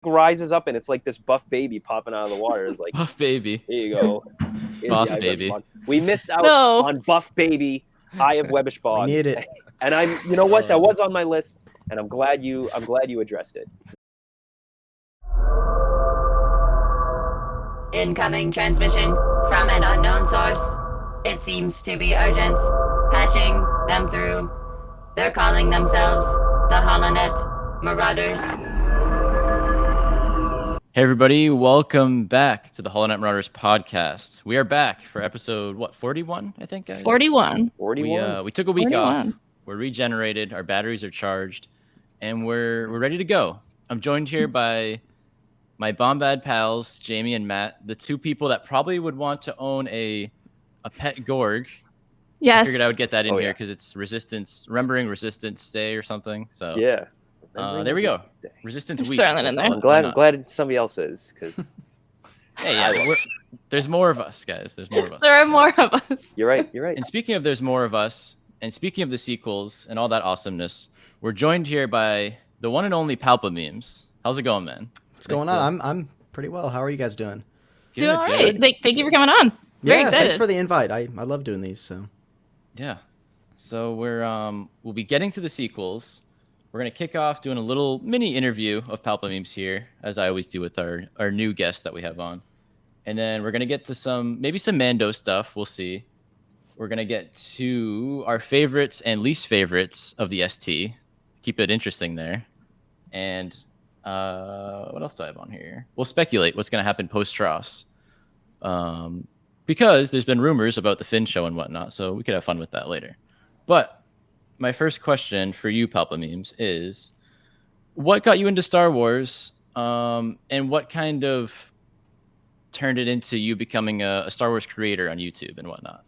rises up and it's like this buff baby popping out of the water. It's like, Buff baby. here you go. Boss baby. We missed out No. on Buff Baby, Eye of Webbish Bog. We need it. And you know what? That was on my list, and I'm glad you addressed it. Incoming transmission from an unknown source. It seems to be urgent. Patching them through. They're calling themselves the HoloNet Marauders. Hey everybody, welcome back to the HoloNet Marauders podcast. We are back for episode 41, I think, guys. 41. We took a week 41. off. We're regenerated, our batteries are charged, and we're ready to go. I'm joined here by my Bombad pals, Jamie and Matt, the two people that probably would want to own a pet Gorg. Yes. I figured I would get that in here yeah. because it's remembering Resistance Day or something. So Yeah. there we go. Resistance Just Week. throwing it in there. I'm glad somebody else is, because Hey, yeah, there's more of us, guys. There's more of us. There are more of us. you're right. And speaking of there's more of us, and speaking of the sequels and all that awesomeness, we're joined here by the one and only Palpamemes. How's it going, man? What's going on? I'm pretty well. How are you guys doing? Doing all right. Thank you for coming on. Very excited. Thanks for the invite. I love doing these. So Yeah. So we'll be getting to the sequels. We're gonna kick off doing a little mini interview of Palpamemes here, as I always do with our new guest that we have on. And then we're gonna get to maybe some Mando stuff. We'll see. We're gonna get to our favorites and least favorites of the ST. Keep it interesting there. And what else do I have on here? We'll speculate what's gonna happen post TROS. Because there's been rumors about the Finn show and whatnot, so we could have fun with that later. But my first question for you, Palpamemes, is what got you into Star Wars, and what kind of turned it into you becoming a Star Wars creator on YouTube and whatnot?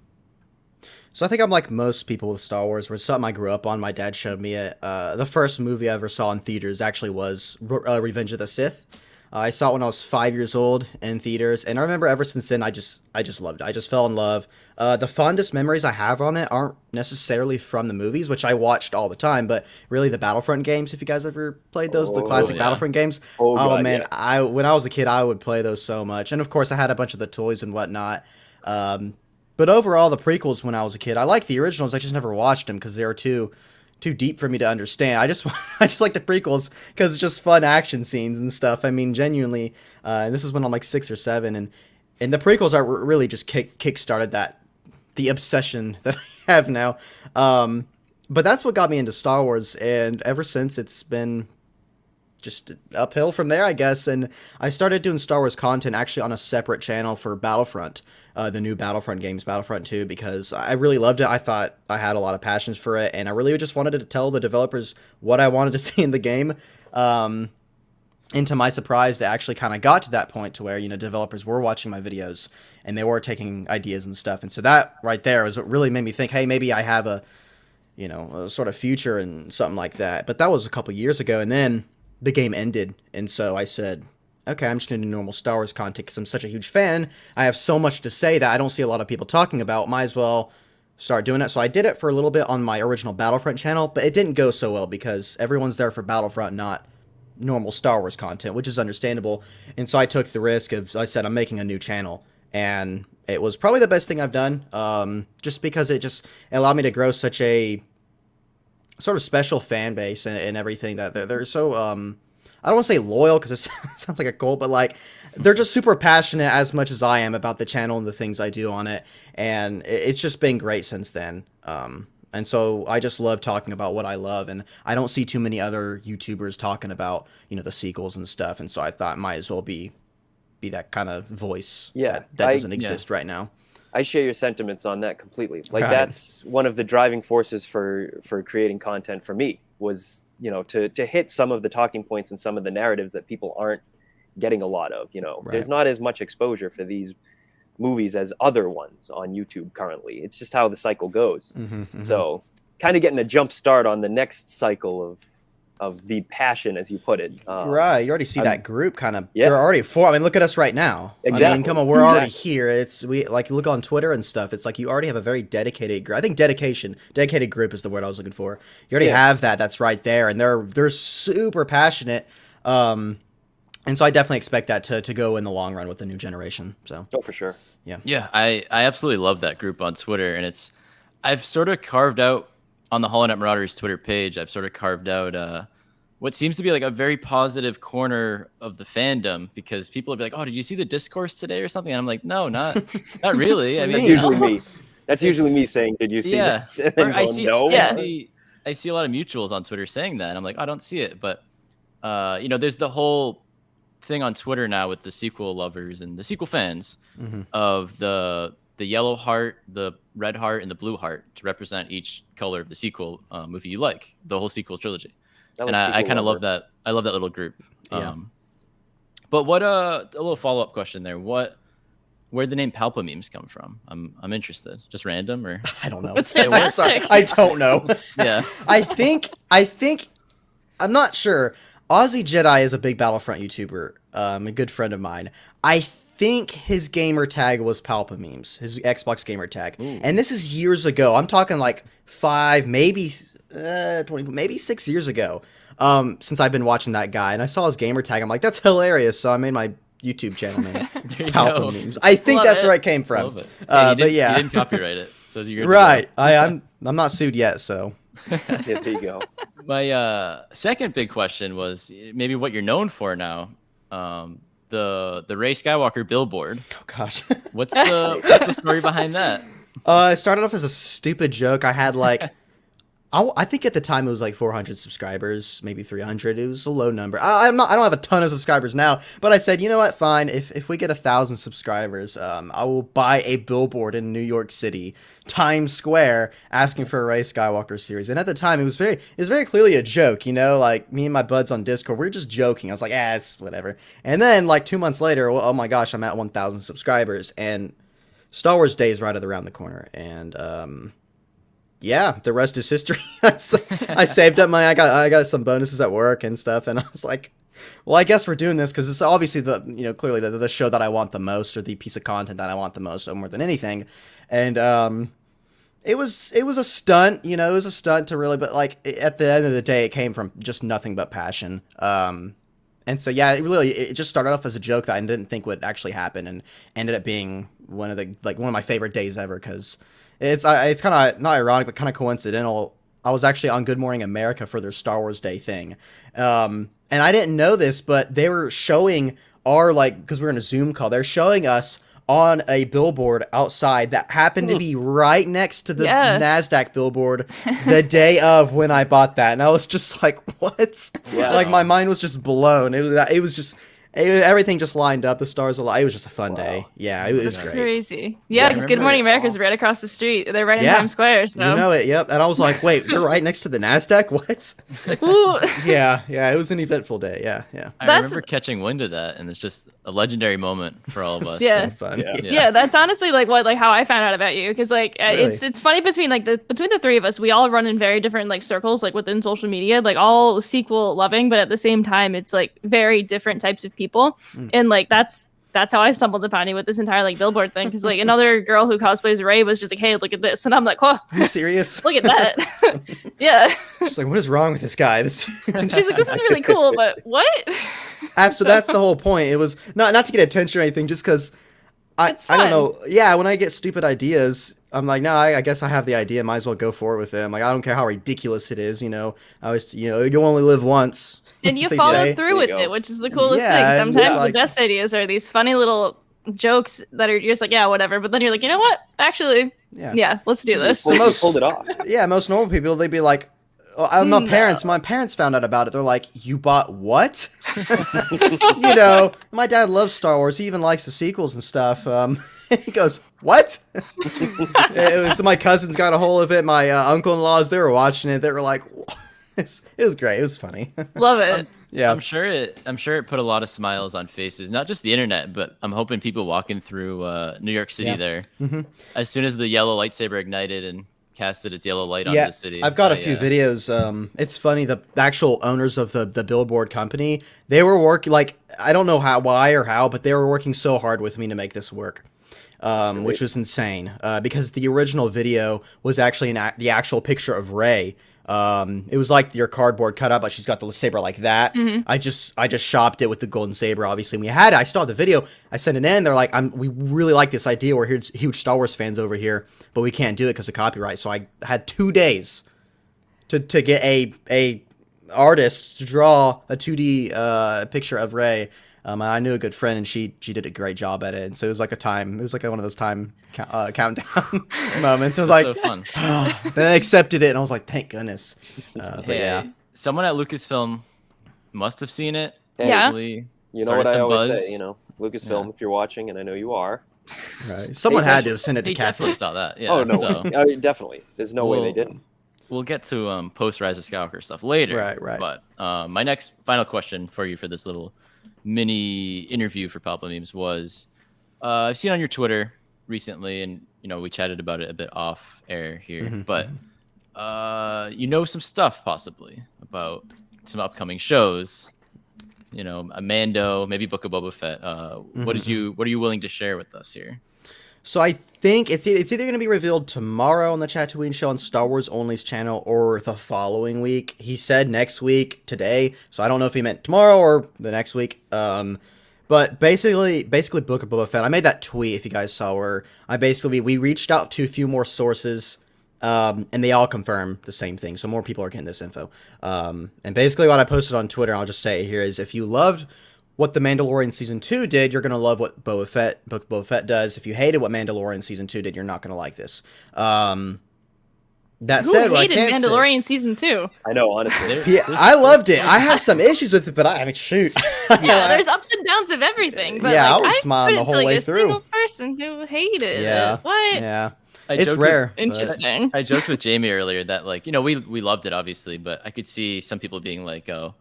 I think I'm like most people with Star Wars, where it's something I grew up on. My dad showed me it. The first movie I ever saw in theaters actually was Revenge of the Sith. I saw it when I was 5 years old in theaters, and I remember ever since then, I just loved it. I just fell in love. The fondest memories I have on it aren't necessarily from the movies, which I watched all the time, but really the Battlefront games. If you guys ever played those, the classic Battlefront games. God, man, yeah. When I was a kid, I would play those so much, and of course, I had a bunch of the toys and whatnot. But overall, the prequels when I was a kid, I liked the originals. I just never watched them because they were too deep for me to understand. I just like the prequels because it's just fun action scenes and stuff. I mean, genuinely, this is when I'm like 6 or 7, and the prequels are really just kick-started the obsession that I have now. But that's what got me into Star Wars, and ever since it's been just uphill from there, I guess. And I started doing Star Wars content actually on a separate channel for Battlefront, the new Battlefront games, Battlefront 2, because I really loved it. I thought I had a lot of passions for it, and I really just wanted to tell the developers what I wanted to see in the game. And to my surprise, it actually kind of got to that point to where, developers were watching my videos and they were taking ideas and stuff. And so that right there is what really made me think, hey, maybe I have a sort of future and something like that. But that was a couple years ago, and then the game ended, and so I said, okay, I'm just going to do normal Star Wars content because I'm such a huge fan. I have so much to say that I don't see a lot of people talking about. Might as well start doing it. So I did it for a little bit on my original Battlefront channel, but it didn't go so well because everyone's there for Battlefront, not normal Star Wars content, which is understandable. And so I took the risk of, I said, I'm making a new channel, and it was probably the best thing I've done, just because it allowed me to grow such a sort of special fan base and everything, that they're so I don't want to say loyal because it sounds like a cult, but like they're just super passionate as much as I am about the channel and the things I do on it, and it's just been great since then. And so I just love talking about what I love, and I don't see too many other YouTubers talking about the sequels and stuff, and so I thought might as well be that kind of voice that doesn't exist right now. I share your sentiments on that completely. Like, Right. That's one of the driving forces for creating content for me was, to hit some of the talking points and some of the narratives that people aren't getting a lot of. Right. There's not as much exposure for these movies as other ones on YouTube currently. It's just how the cycle goes. Mm-hmm. So kind of getting a jump start on the next cycle of the passion, as you put it. Right, you already see that group kind of. They're already I mean, look at us right now. Exactly. I mean, come on, we're already here. We look on Twitter and stuff. It's like you already have a very dedicated group. I think dedicated group is the word I was looking for. You already have that. That's right there, and they're super passionate. And so I definitely expect that to go in the long run with the new generation. So Oh, for sure. Yeah, I absolutely love that group on Twitter, and I've sort of carved out on the HoloNet Marauders Twitter page. I've sort of carved out what seems to be like a very positive corner of the fandom, because people will be like, "Oh, did you see the discourse today or something?" And I'm like, "No, not really." I mean, That's usually me. That's usually me saying, "Did you see this?" And then I going, see, no. I see a lot of mutuals on Twitter saying that, and I'm like, I don't see it. But there's the whole thing on Twitter now with the sequel lovers and the sequel fans of the yellow heart, the red heart, and the blue heart to represent each color of the sequel movie you like, the whole sequel trilogy. And I kind of love that. I love that little group. Yeah. But what a little follow up question there. Where'd the name Palpamemes come from? I'm interested. Just random, or I don't know. It's fantastic. I don't know. yeah. I think I'm not sure. Aussie Jedi is a big Battlefront YouTuber, a good friend of mine. I think his gamer tag was Palpamemes, his Xbox gamer tag. Ooh. And this is years ago. I'm talking like 5, maybe 20, maybe 6 years ago. Since I've been watching that guy, and I saw his gamer tag. I'm like, that's hilarious. So I made my YouTube channel name Palpamemes. I think Love that's it. where it came from. Love it. But But yeah, you didn't copyright it, so you're good to right. I'm not sued yet, so. Yeah, there you go. My second big question was maybe what you're known for now. The Rey Skywalker billboard. Oh gosh. What's the story behind that? It started off as a stupid joke. I had like, I think at the time it was like 400 subscribers, maybe 300. It was a low number. I don't have a ton of subscribers now, but I said, you know what? Fine. If we get 1,000 subscribers, I will buy a billboard in New York City, Times Square, asking for a Rey Skywalker series. And at the time, it was very clearly a joke. You know, like me and my buds on Discord, we were just joking. I was like, it's whatever. And then like 2 months later, well, oh my gosh, I'm at 1,000 subscribers, and Star Wars Day is right around the corner, and yeah, the rest is history. I saved up money. I got some bonuses at work and stuff, and I was like, well, I guess we're doing this because it's obviously clearly the show that I want the most, or the piece of content that I want the most, more than anything. And it was a stunt, it was a stunt to really, but like at the end of the day, it came from just nothing but passion. And so yeah, it just started off as a joke that I didn't think would actually happen, and ended up being one of my favorite days ever, because it's kind of not ironic, but kind of coincidental. I was actually on Good Morning America for their Star Wars Day thing, and I didn't know this, but they were showing because we were in a Zoom call, they're showing us on a billboard outside that happened to be right next to the NASDAQ billboard the day of when I bought that. And I was just like, what? Yes. Like my mind was just blown. It was just, everything just lined up. The stars aligned. It was just a fun day. Yeah, it was great. Crazy. Yeah, because Good Morning America is right across the street. They're right in Times Square. So. You know it, yep. And I was like, wait, they're right next to the NASDAQ? What? Ooh. Yeah, it was an eventful day. Yeah. I remember catching wind of that, and it's just a legendary moment for all of us. Yeah. So fun. Yeah, that's honestly like how I found out about you, because like Really? it's funny between the three of us, we all run in very different like circles, like within social media, like all sequel loving, but at the same time it's like very different types of people. And like that's how I stumbled upon you with this entire like billboard thing, because like another girl who cosplays Rey was just like, hey, look at this, and I'm like, oh, Are you serious? look at that. Yeah. She's like, what is wrong with this guy? She's like, this is really cool, but what? So that's the whole point. It was not to get attention or anything, just because I don't know. Yeah, when I get stupid ideas, I'm like, no, I guess I have the idea. Might as well go for it with it. I'm like, I don't care how ridiculous it is. I always, you only live once. And you they follow say. through with it, which is the coolest thing. Sometimes the best ideas are these funny little jokes that are just like, yeah, whatever. But then you're like, you know what? Actually, yeah, let's do this. So pulled it off. Yeah, most normal people, they'd be like, my parents found out about it. They're like, you bought what? My dad loves Star Wars. He even likes the sequels and stuff. He goes, what? It was my cousins got a hold of it. My uncle-in-laws, they were watching it. They were like, it was great. It was funny. Love it. Yeah, I'm sure it put a lot of smiles on faces, not just the internet, but I'm hoping people walking through New York City there. Mm-hmm. As soon as the yellow lightsaber ignited and casted its yellow light onto the city. I've got a few videos. It's funny, the actual owners of the billboard company, they were working, like, I don't know why or how, but they were working so hard with me to make this work. Which was insane, because the original video was actually the actual picture of Rey It was like your cardboard cutout, but she's got the saber like that. Mhm. I just shopped it with the golden saber. Obviously, and we had it. I still have the video. I sent it in. They're like, we really like this idea. We're huge Star Wars fans over here, but we can't do it because of copyright. So I had 2 days to get a artist to draw a 2D picture of Rey. I knew a good friend, and she did a great job at it. And so it was like one of those time countdown moments. It was That's like, so fun. then I accepted it, and I was like, thank goodness. But Hey, yeah. someone at Lucasfilm must have seen it. Hey, Yeah. Probably You know what started I some always buzz. say, Lucasfilm, if you're watching, and I know you are. Right. Someone had to have sent it to They definitely Catholic. saw that. Yeah. Oh, no. So I mean, definitely. There's no way they Well, didn't. we'll get to post Rise of Skywalker stuff later. Right. But my next final question for you for this little mini interview for Palpamemes was, I've seen on your Twitter recently, and we chatted about it a bit off air here, Mhm, but some stuff possibly about some upcoming shows. A Mando, maybe Book of Boba Fett. What are you willing to share with us here? So I think it's either going to be revealed tomorrow on the Tatooine show on Star Wars Only's channel or the following week. He said next week today, so I don't know if he meant tomorrow or the next week. But basically Book of Boba Fett. I made that tweet if you guys saw where we reached out to a few more sources, and they all confirm the same thing. So more people are getting this info. And basically what I posted on Twitter, I'll just say it here, is if you loved what The Mandalorian Season 2 did, you're going to love what Book of Boba Fett does. If you hated what Mandalorian Season 2 did, you're not going to like this. That Who said, what I hated can't Mandalorian season 2? I know, honestly. say... Yeah, I loved it. I have some issues with it, but I mean, shoot. Yeah, there's ups and downs of everything. But Yeah, like, I was smiling the couldn't whole tell you way a through. single person who hated Yeah. it. What? Yeah. I It's joked rare. but- Interesting. I joked with Jamie earlier that we loved it obviously, but I could see some people being like, oh,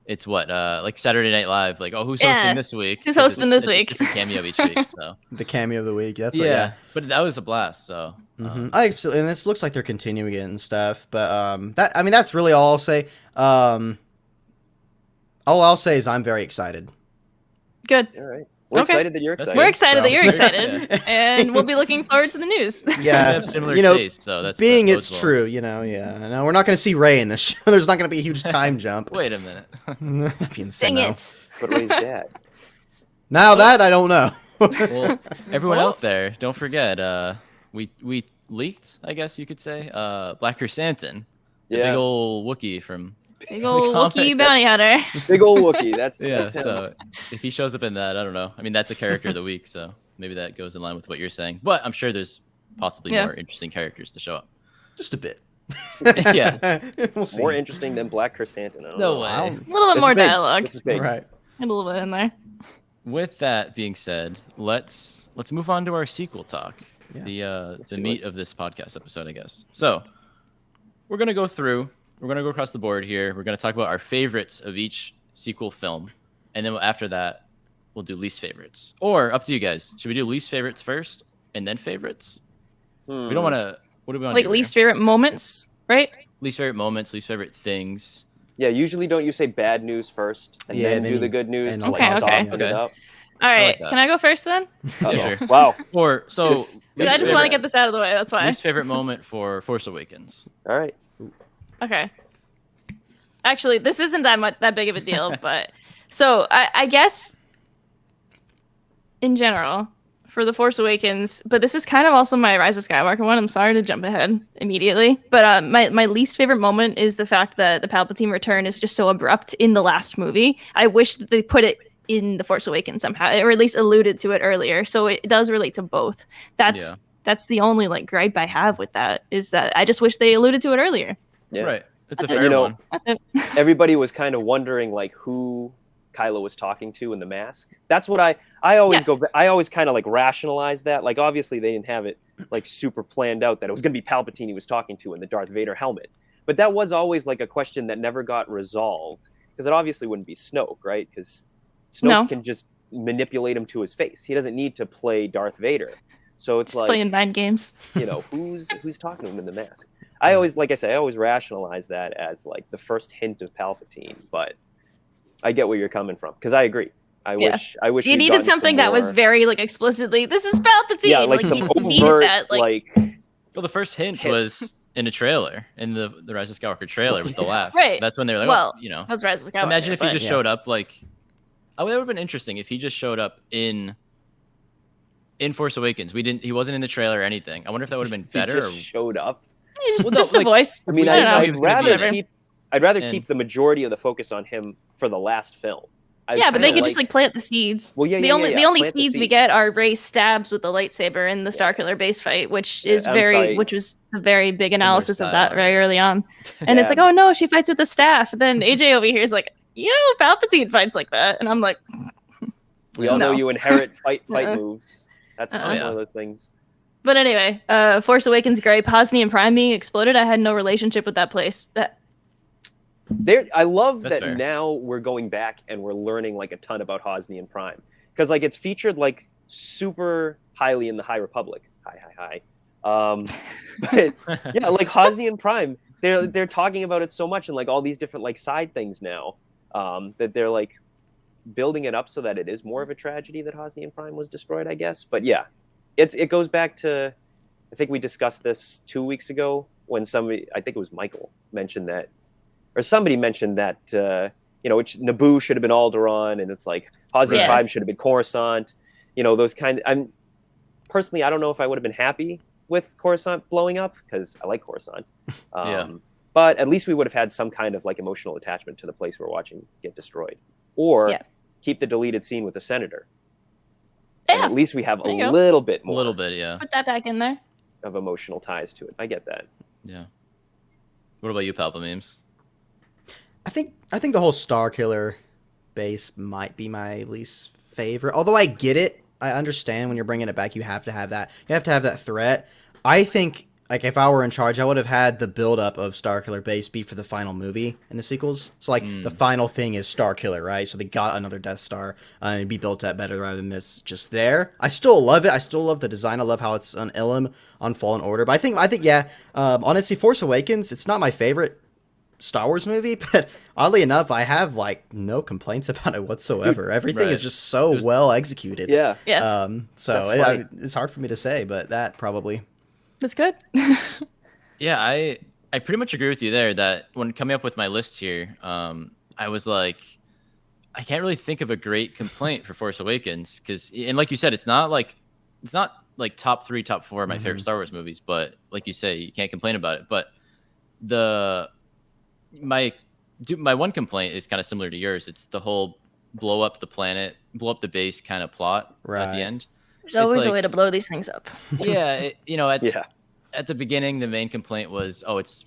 it's like Saturday Night Live, like, oh, who's hosting Yeah. this week? Who's 'Cause hosting this week? It's a cameo each week, so The cameo of the week. That's yeah. But that was a blast. So And this looks like they're continuing it and stuff. But that's really all I'll say. All I'll say is I'm very excited. Good. All right. We're Okay. excited that you're That's excited. We're excited So- that you're excited, Yeah. and we'll be looking forward to the news. we Yeah, have similar you know, tastes, so that's being that it's bodes well. true, yeah. No, we're not going to see Rey in this show. There's not going to be a huge time jump. Wait a minute. That'd be insane. Dang though. it. But Ray's dad. Now that I don't know. Well, everyone Well- out there, don't forget, we leaked, I guess you could say, Black Chrysanthemum, the Yeah. big old Wookiee from Big old Comics. Wookiee bounty hunter. Big old Wookiee. That's yeah. him. So if he shows up in that, I don't know. I mean, that's a character of the week, so maybe that goes in line with what you're saying. But I'm sure there's possibly Yeah. more interesting characters to show up. Just a bit. Yeah. We'll see. More interesting than Black Chrysanthemum. I don't No know. way. A little bit This more is big. dialogue. This is big. Right. A little bit in there. With that being said, let's move on to our sequel talk. Yeah. The do meat of this podcast episode, I guess. So we're gonna go through. We're gonna go across the board here. We're gonna talk about our favorites of each sequel film, and then after that, we'll do least favorites. Or up to you guys. Should we do least favorites first and then favorites? We don't want to. What do we want? Like least favorite moments, right? least favorite moments, least favorite things. Yeah, usually don't you say bad news first and Yeah, then then do the you- good news and to Okay, like okay. soften it Okay. up? All right. like that. Can I go first then? Uh-oh. Yeah, sure. Wow. Or so. This- least I just want to favorite- get this out of the way. That's why. Least favorite moment for Force Awakens. All right. Okay. Actually, this isn't that big of a deal, but so I guess in general for the Force Awakens, but this is kind of also my Rise of Skywalker one. I'm sorry to jump ahead immediately, but my least favorite moment is the fact that the Palpatine return is just so abrupt in the last movie. I wish that they put it in the Force Awakens somehow, or at least alluded to it earlier, so it does relate to both. That's the only like gripe I have with that, is that I just wish they alluded to it earlier. Yeah. Right. It's a That's it. fair You know, one. That's it. Everybody was kind of wondering like who Kylo was talking to in the mask. That's what I always Yeah. I always kind of like rationalize that. Like obviously they didn't have it like super planned out that it was going to be Palpatine he was talking to in the Darth Vader helmet. But that was always like a question that never got resolved, because it obviously wouldn't be Snoke, right? Because Snoke No. can just manipulate him to his face. He doesn't need to play Darth Vader. So it's Just like, playing mind games. you know, who's talking to him in the mask. I always, like I say, I always rationalize that as like the first hint of Palpatine, but I get where you're coming from, because I agree. I Yeah. wish You we'd needed gotten some something that was more- very like explicitly, this is Palpatine. yeah, like some you needed overt that, like Well, the first hint Hints. was in a trailer, in the Rise of Skywalker trailer with the laugh. Right. That's when they were like, Well, oh, you know. That's Rise of Skywalker. Imagine if he but- just showed up like, oh, that would have been interesting if he just showed up in Force Awakens. He wasn't in the trailer or anything. I wonder if that would have been He better. just showed up. Just, Well, no, just a like- voice. I mean, I don't know. he was gonna be in it. I'd rather And- keep the majority of the focus on him for the last film. Yeah, but they kinda could just like plant the seeds. Well, yeah, the yeah, only yeah, the only plant the seeds we seeds. get are Rey's stabs with the lightsaber in the Starkiller base fight, which is which was a very big analysis of that style. very early on. And it's like, oh no, she fights with the staff. Then AJ over here is like, Palpatine fights like that, and I'm like, We all know No. you inherit fight Uh-uh. moves. That's Uh-uh. one of those things. But anyway, Force Awakens, Gripe, Hosnian Prime being exploded. I had no relationship with that place. I love That's that fair. now we're going back and we're learning like a ton about Hosnian Prime because like it's featured like super highly in the High Republic. Hi. But yeah, like Hosnian Prime, they're talking about it so much and like all these different like side things now that they're like building it up so that it is more of a tragedy that Hosnian Prime was destroyed, I guess. But yeah, it goes back to, I think we discussed this 2 weeks ago when somebody, I think it was Michael, mentioned that, or somebody mentioned that Naboo should have been Alderaan, and it's like Hosnian Prime should have been Coruscant. Those kind. Personally, I don't know if I would have been happy with Coruscant blowing up because I like Coruscant. But at least we would have had some kind of like emotional attachment to the place we're watching get destroyed, or keep the deleted scene with the senator. And at least we have There you a go. little bit A more little bit, yeah. Put that back in there. of emotional ties to it. I get that. Yeah. What about you, Palpamemes? I think the whole Starkiller base might be my least favorite. Although I get it, I understand when you're bringing it back, you have to have that. You have to have that threat. I think, like, if I were in charge, I would have had the buildup of Starkiller base be for the final movie in the sequels. So, like, the final thing is Starkiller, right? So they got another Death Star, and it'd be built up better rather than this just there. I still love it. I still love the design. I love how it's on Ilum, on Fallen Order. But I think, yeah. Honestly, Force Awakens, it's not my favorite Star Wars movie, but oddly enough, I have like no complaints about it whatsoever. Everything is just so well executed. Yeah. So That's funny. it's hard for me to say, but that probably. That's good. Yeah, I pretty much agree with you there that when coming up with my list here, I was like, I can't really think of a great complaint for Force Awakens and like you said, it's not like top 3, top 4 of my favorite Star Wars movies, but like you say, you can't complain about it. But my one complaint is kind of similar to yours. It's the whole blow up the planet, blow up the base kind of plot at the end. There's always a like- way to blow these things up. Yeah, at the beginning, the main complaint was, it's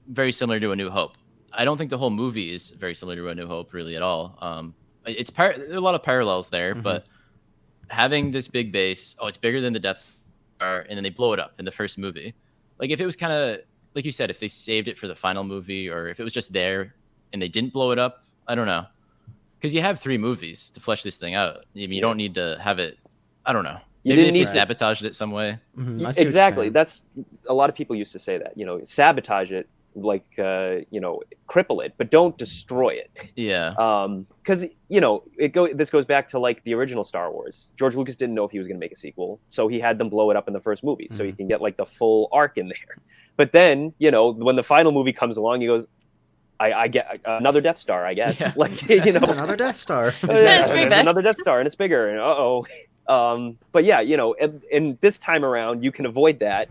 very similar to A New Hope. I don't think the whole movie is very similar to A New Hope really at all. There are a lot of parallels there, but having this big base, it's bigger than the Death Star, and then they blow it up in the first movie. Like if it was kind of like you said, if they saved it for the final movie, or if it was just there and they didn't blow it up, I don't know. Because you have 3 movies to flesh this thing out. I mean, you don't need to have it. I don't know. You Maybe didn't if need they sabotaged it some way. I see what you're Exactly. saying. That's a lot of people used to say that. Sabotage it, like cripple it, but don't destroy it. Yeah. Because this goes back to like the original Star Wars. George Lucas didn't know if he was going to make a sequel, so he had them blow it up in the first movie, so you can get like the full arc in there. But then when the final movie comes along, he goes, I get another Death Star, I guess. Yeah. Like Another Death Star. It's pretty bad. another Death Star, and it's bigger. And but yeah, and this time around, you can avoid that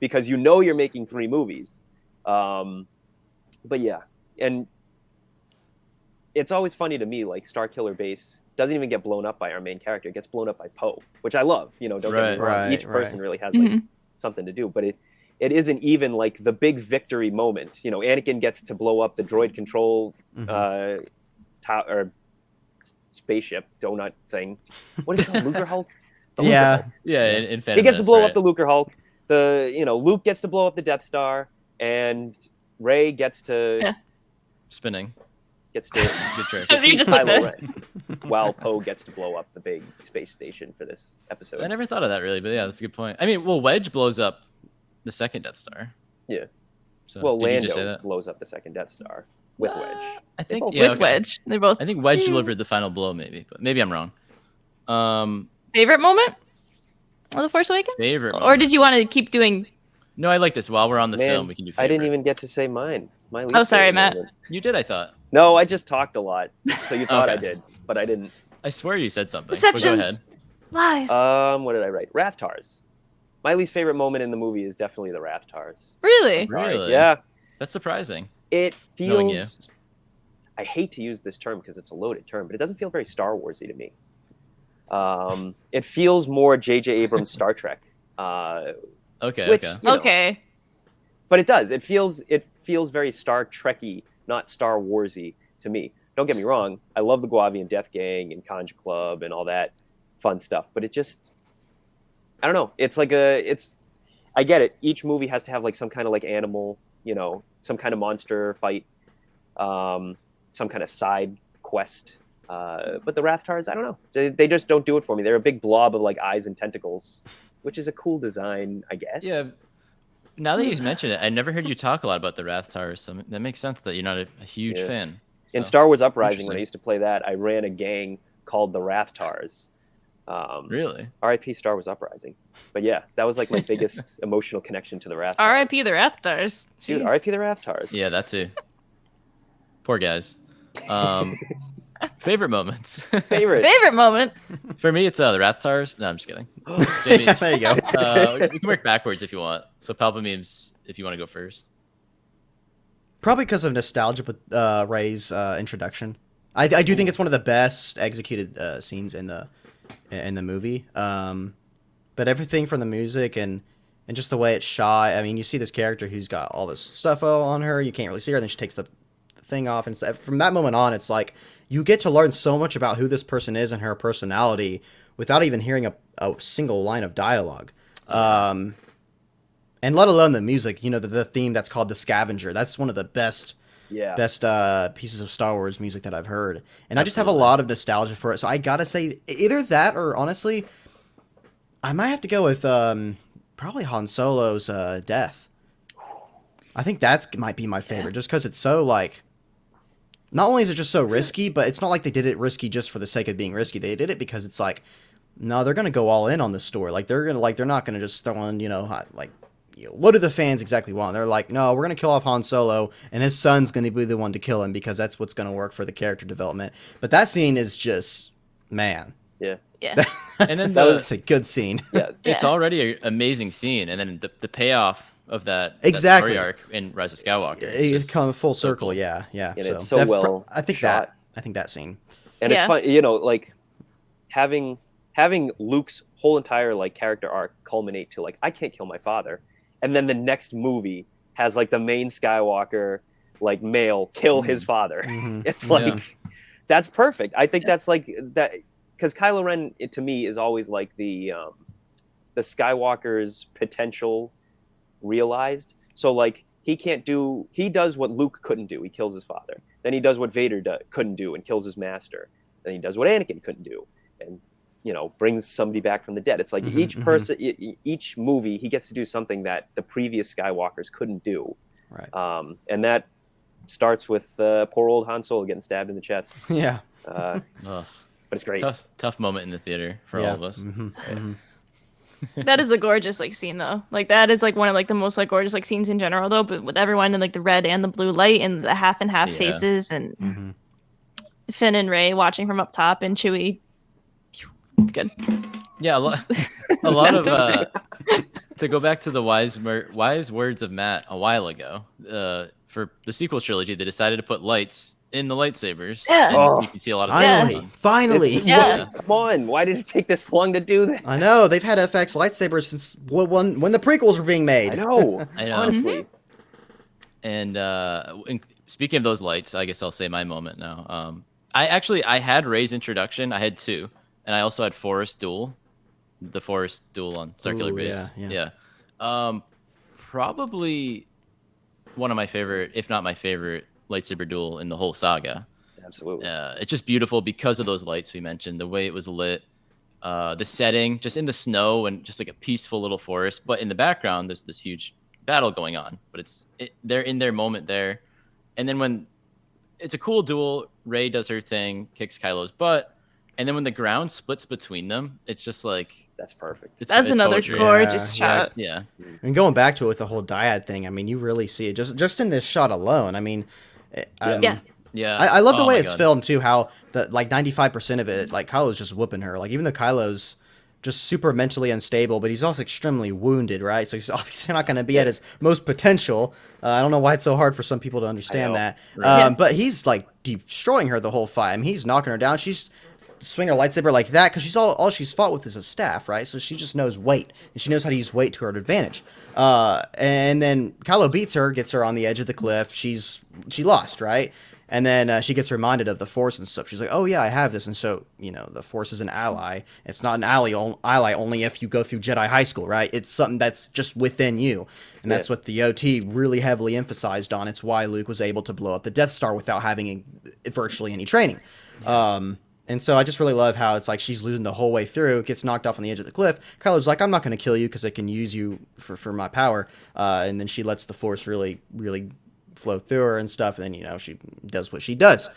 because you're making 3 movies. But yeah, and it's always funny to me, like Starkiller Base doesn't even get blown up by our main character; it gets blown up by Poe, which I love. Don't get me wrong. Right, Each person right. really has like something to do, but it isn't even like the big victory moment. Anakin gets to blow up the droid control or spaceship donut thing. What is it called? Luger Hulk? The Luger Yeah. Hulk. Yeah. In Phantom He gets to Menace, blow right? up the Luger Hulk. Luke gets to blow up the Death Star, and Rey gets to spinning. Good trick. Because you're just like Kylo this. Ren, while Poe gets to blow up the big space station for this episode. I never thought of that really, but yeah, that's a good point. I mean, Wedge blows up the second Death Star. Yeah. So, Well, did you just say Lando that? blows up the second Death Star with Wedge. I think both- yeah, With okay. Wedge. They both. I think Wedge delivered the final blow, maybe, but maybe I'm wrong. Favorite moment of The Force Awakens? Favorite Or moment. did you want to keep doing No, I like this. While we're on the Man, film, we can do favorite. I didn't even get to say mine. My least Oh, sorry, favorite Matt. moment. You did, I thought. No, I just talked a lot, so you thought I Okay. did, but I didn't. I swear you said something. But go ahead. Deceptions. Lies. What did I write? Rathtars. My least favorite moment in the movie is definitely the Rathtars. Really? Sorry. Really? Yeah. That's surprising. It Knowing you. feels. I hate to use this term because it's a loaded term, but it doesn't feel very Star Warsy to me. It feels more J.J. Abrams' Star Trek. Okay, Which, okay. you know, Okay. but it does. It feels very Star Trekky, not Star Warsy to me. Don't get me wrong. I love the Guavian Death Gang and Conj Club and all that fun stuff, but it just, I don't know. It's like I get it. Each movie has to have like some kind of like animal, some kind of monster fight, some kind of side quest. But the Rathtars, I don't know. They just don't do it for me. They're a big blob of like eyes and tentacles, which is a cool design, I guess. Yeah. Now that you mention it, I never heard you talk a lot about the Rathtars, so that makes sense that you're not a huge Yeah. fan. In So, Star Wars Uprising, when interesting. I used to play that, I ran a gang called the Rathtars. Really? R.I.P. Star Wars Uprising. But yeah, that was like my biggest emotional connection to the Rathtars. R.I.P. the Rathtars. Dude, Jeez. R.I.P. the Rathtars. Yeah, that too. Poor guys. Favorite moments. Favorite. Favorite moment. For me, it's the Rathtars. No, I'm just kidding. Jamie, There you go. we can work backwards if you want. So Palpamemes, if you want to go first. Probably because of nostalgia with Rey's introduction. I do think it's one of the best executed scenes in the movie. But everything from the music and just the way it's shot. I mean, you see this character who's got all this stuff on her. You can't really see her. Then she takes the thing off, and from that moment on, it's like you get to learn so much about who this person is and her personality without even hearing a single line of dialogue. And let alone the music, the theme that's called The Scavenger. That's one of the best pieces of Star Wars music that I've heard. And I just have a lot of nostalgia for it. So I gotta say either that or honestly, I might have to go with probably Han Solo's death. I think might be my favorite just because it's so like, not only is it just so risky, but it's not like they did it risky just for the sake of being risky. They did it because it's like, no, they're gonna go all in on this story. Like they're not gonna just throw in, what do the fans exactly want? They're like, no, we're going to kill off Han Solo, and his son's going to be the one to kill him because that's what's going to work for the character development. But that scene is just, man. Yeah. Yeah. And then that's a good scene. Yeah. It's Yeah. already an amazing scene, and then the payoff of that Exactly. story arc in Rise of Skywalker. It's come full circle, cool. yeah. And it's so well I think shot. that scene. And Yeah. it's fun, like having Luke's whole entire like character arc culminate to like, I can't kill my father. And then the next movie has like the main Skywalker like male kill his father. Mhm. It's like Yeah. that's perfect. I think that's like that because Kylo Ren to me is always like the Skywalker's potential realized. So like he does what Luke couldn't do. He kills his father. Then he does what Vader couldn't do and kills his master. Then he does what Anakin couldn't do and brings somebody back from the dead. It's like Mhm, each person, each movie, he gets to do something that the previous Skywalkers couldn't do. Right. And that starts with poor old Han Solo getting stabbed in the chest. Yeah. Ugh. But it's great. Tough moment in the theater for Yeah. all of us. Mhm, mhm. That is a gorgeous like scene though. Like that is like one of like the most like gorgeous like scenes in general though. But with everyone in like the red and the blue light and the half and half Yeah. faces and Mhm. Finn and Rey watching from up top and Chewie. It's good. Yeah, a lot Sound of effects. to go back to the wise words of Matt a while ago. For the sequel trilogy, they decided to put lights in the lightsabers. Yeah. And Oh. you can see a lot of Finally. Yeah. Come on, why did it take this long to do that? I know they've had FX lightsabers since when the prequels were being made. I know. I know. Honestly. And speaking of those lights, I guess I'll say my moment now. I had Rey's introduction. I had two, and I also had Forest Duel, the Forest Duel on Circular Ooh, Base. yeah. Probably one of my favorite, if not my favorite, lightsaber duel in the whole saga. Absolutely. It's just beautiful because of those lights we mentioned, the way it was lit, the setting, just in the snow and just like a peaceful little forest. But in the background, there's this huge battle going on. But they're in their moment there. And then when it's a cool duel, Rey does her thing, kicks Kylo's butt. And then when the ground splits between them, it's just like That's perfect. That's it's another poetry. gorgeous Yeah, shot. Yeah. And going back to it with the whole dyad thing, I mean, you really see it just in this shot alone. I mean, Yeah. Yeah. I love the Oh way my it's God. filmed too. How the like 95% of it, like Kylo's just whooping her. Like even though Kylo's just super mentally unstable, but he's also extremely wounded, right? So he's obviously not going to be at his most potential. I don't know why it's so hard for some people to understand that. Yeah. But he's like destroying her the whole fight. I mean, he's knocking her down. She's swinging her lightsaber like that because she's all she's fought with is a staff, right? So she just knows weight, and she knows how to use weight to her advantage. And then Kylo beats her, gets her on the edge of the cliff. She lost, right? And then she gets reminded of the Force and stuff. She's like, "Oh yeah, I have this." And so the Force is an ally. It's not an ally only if you go through Jedi high school, right? It's something that's just within you, and that's what the OT really heavily emphasized on. It's why Luke was able to blow up the Death Star without having virtually any training. And so I just really love how it's like she's losing the whole way through, gets knocked off on the edge of the cliff. Kylo's like, "I'm not going to kill you because I can use you for my power." And then she lets the Force really, really flow through her and stuff. And then, she does what she does.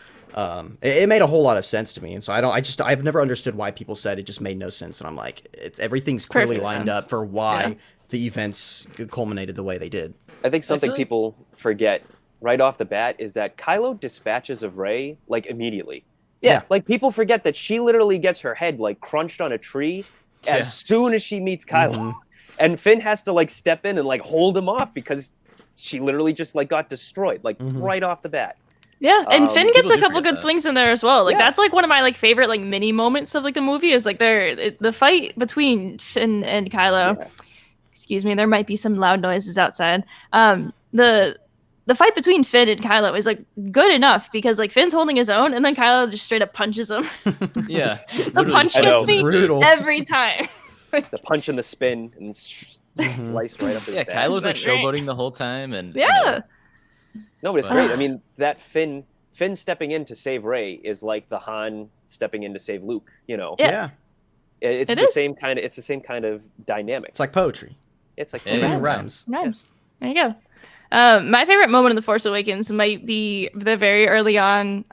It made a whole lot of sense to me. And so I've never understood why people said it just made no sense. And I'm like, everything's clearly Perfect lined sense. up for why the events culminated the way they did. I think something feel like- people forget right off the bat is that Kylo dispatches of Rey like immediately. Yeah. Like people forget that she literally gets her head like crunched on a tree as soon as she meets Kylo. And Finn has to like step in and like hold him off because she literally just like got destroyed like right off the bat. Yeah, and Finn gets people a do couple forget good that. swings in there as well. Like Yeah. that's like one of my like favorite like mini moments of like the movie is like the fight between Finn and Kylo. Yeah. Excuse me, there might be some loud noises outside. The fight between Finn and Kylo is like good enough because like Finn's holding his own and then Kylo just straight up punches him. Yeah. The punch I know. gets me Brutal. every time. The punch and the spin and slice right up his Yeah, back. Kylo's like That's right. showboating the whole time, and Yeah. No, but it's But- great. I mean, that Finn stepping in to save Rey is like the Han stepping in to save Luke. Yeah. It's It the is. same kind of dynamic. It's like poetry. It's like Yeah, It yeah. rhymes. Nice. There you go. My favorite moment in The Force Awakens might be the very early on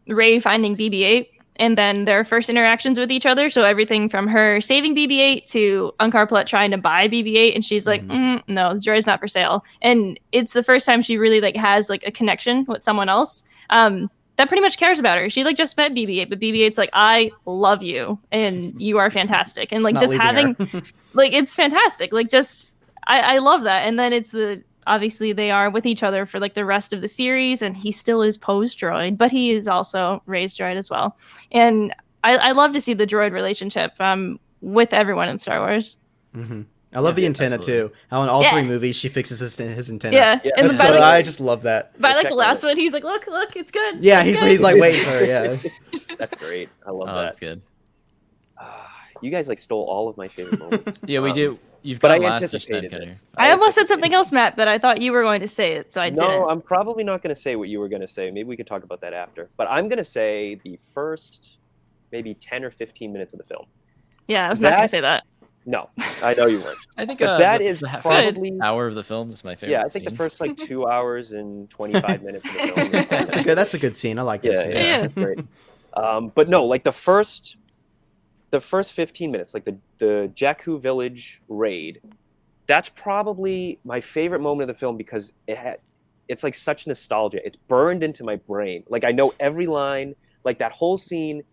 Rey finding BB-8 and then their first interactions with each other. So everything from her saving BB-8 to Unkar Plutt trying to buy BB-8, and she's like, no, the droid's not for sale. And it's the first time she really like has like a connection with someone else that pretty much cares about her. She like just met BB-8, but BB-8's like, I love you and you are fantastic. And It's like not just leaving having her. like it's fantastic. Like just I love that. And then it's obviously they are with each other for like the rest of the series, and he still is Poe's droid, but he is also Rey's droid as well. And I love to see the droid relationship with everyone in Star Wars. I love the Yeah, antenna absolutely. too. How in all Yeah. three movies she fixes his antenna. Yeah. Yeah. And That's by, so- like, I just love that. by like Check the on last it. one, he's like, look, it's good. Yeah, It's he's good." he's like waiting for her. Yeah. That's great. I love Oh, that. that's good. You guys like stole all of my favorite moments. Yeah, we do. You've But got I last each time, anticipated Cutter. this. I almost said anticipated something else, Matt, but I thought you were going to say it, so I No, didn't. I'm probably not going to say what you were going to say. Maybe we could talk about that after. But I'm going to say the first maybe 10 or 15 minutes of the film. Yeah, I was not going to that- say that. No, I know you weren't. I think But that the, is the first probably- hour of the film is my favorite. Yeah, I think the scene. first like 2 hours and 25 minutes of the film. is That's a good scene. I like that Yeah, scene. yeah, Yeah. it's great. But no, like the first 15 minutes, like the Jakku village raid, that's probably my favorite moment of the film because it's like such nostalgia. It's burned into my brain. Like I know every line. Like that whole scene,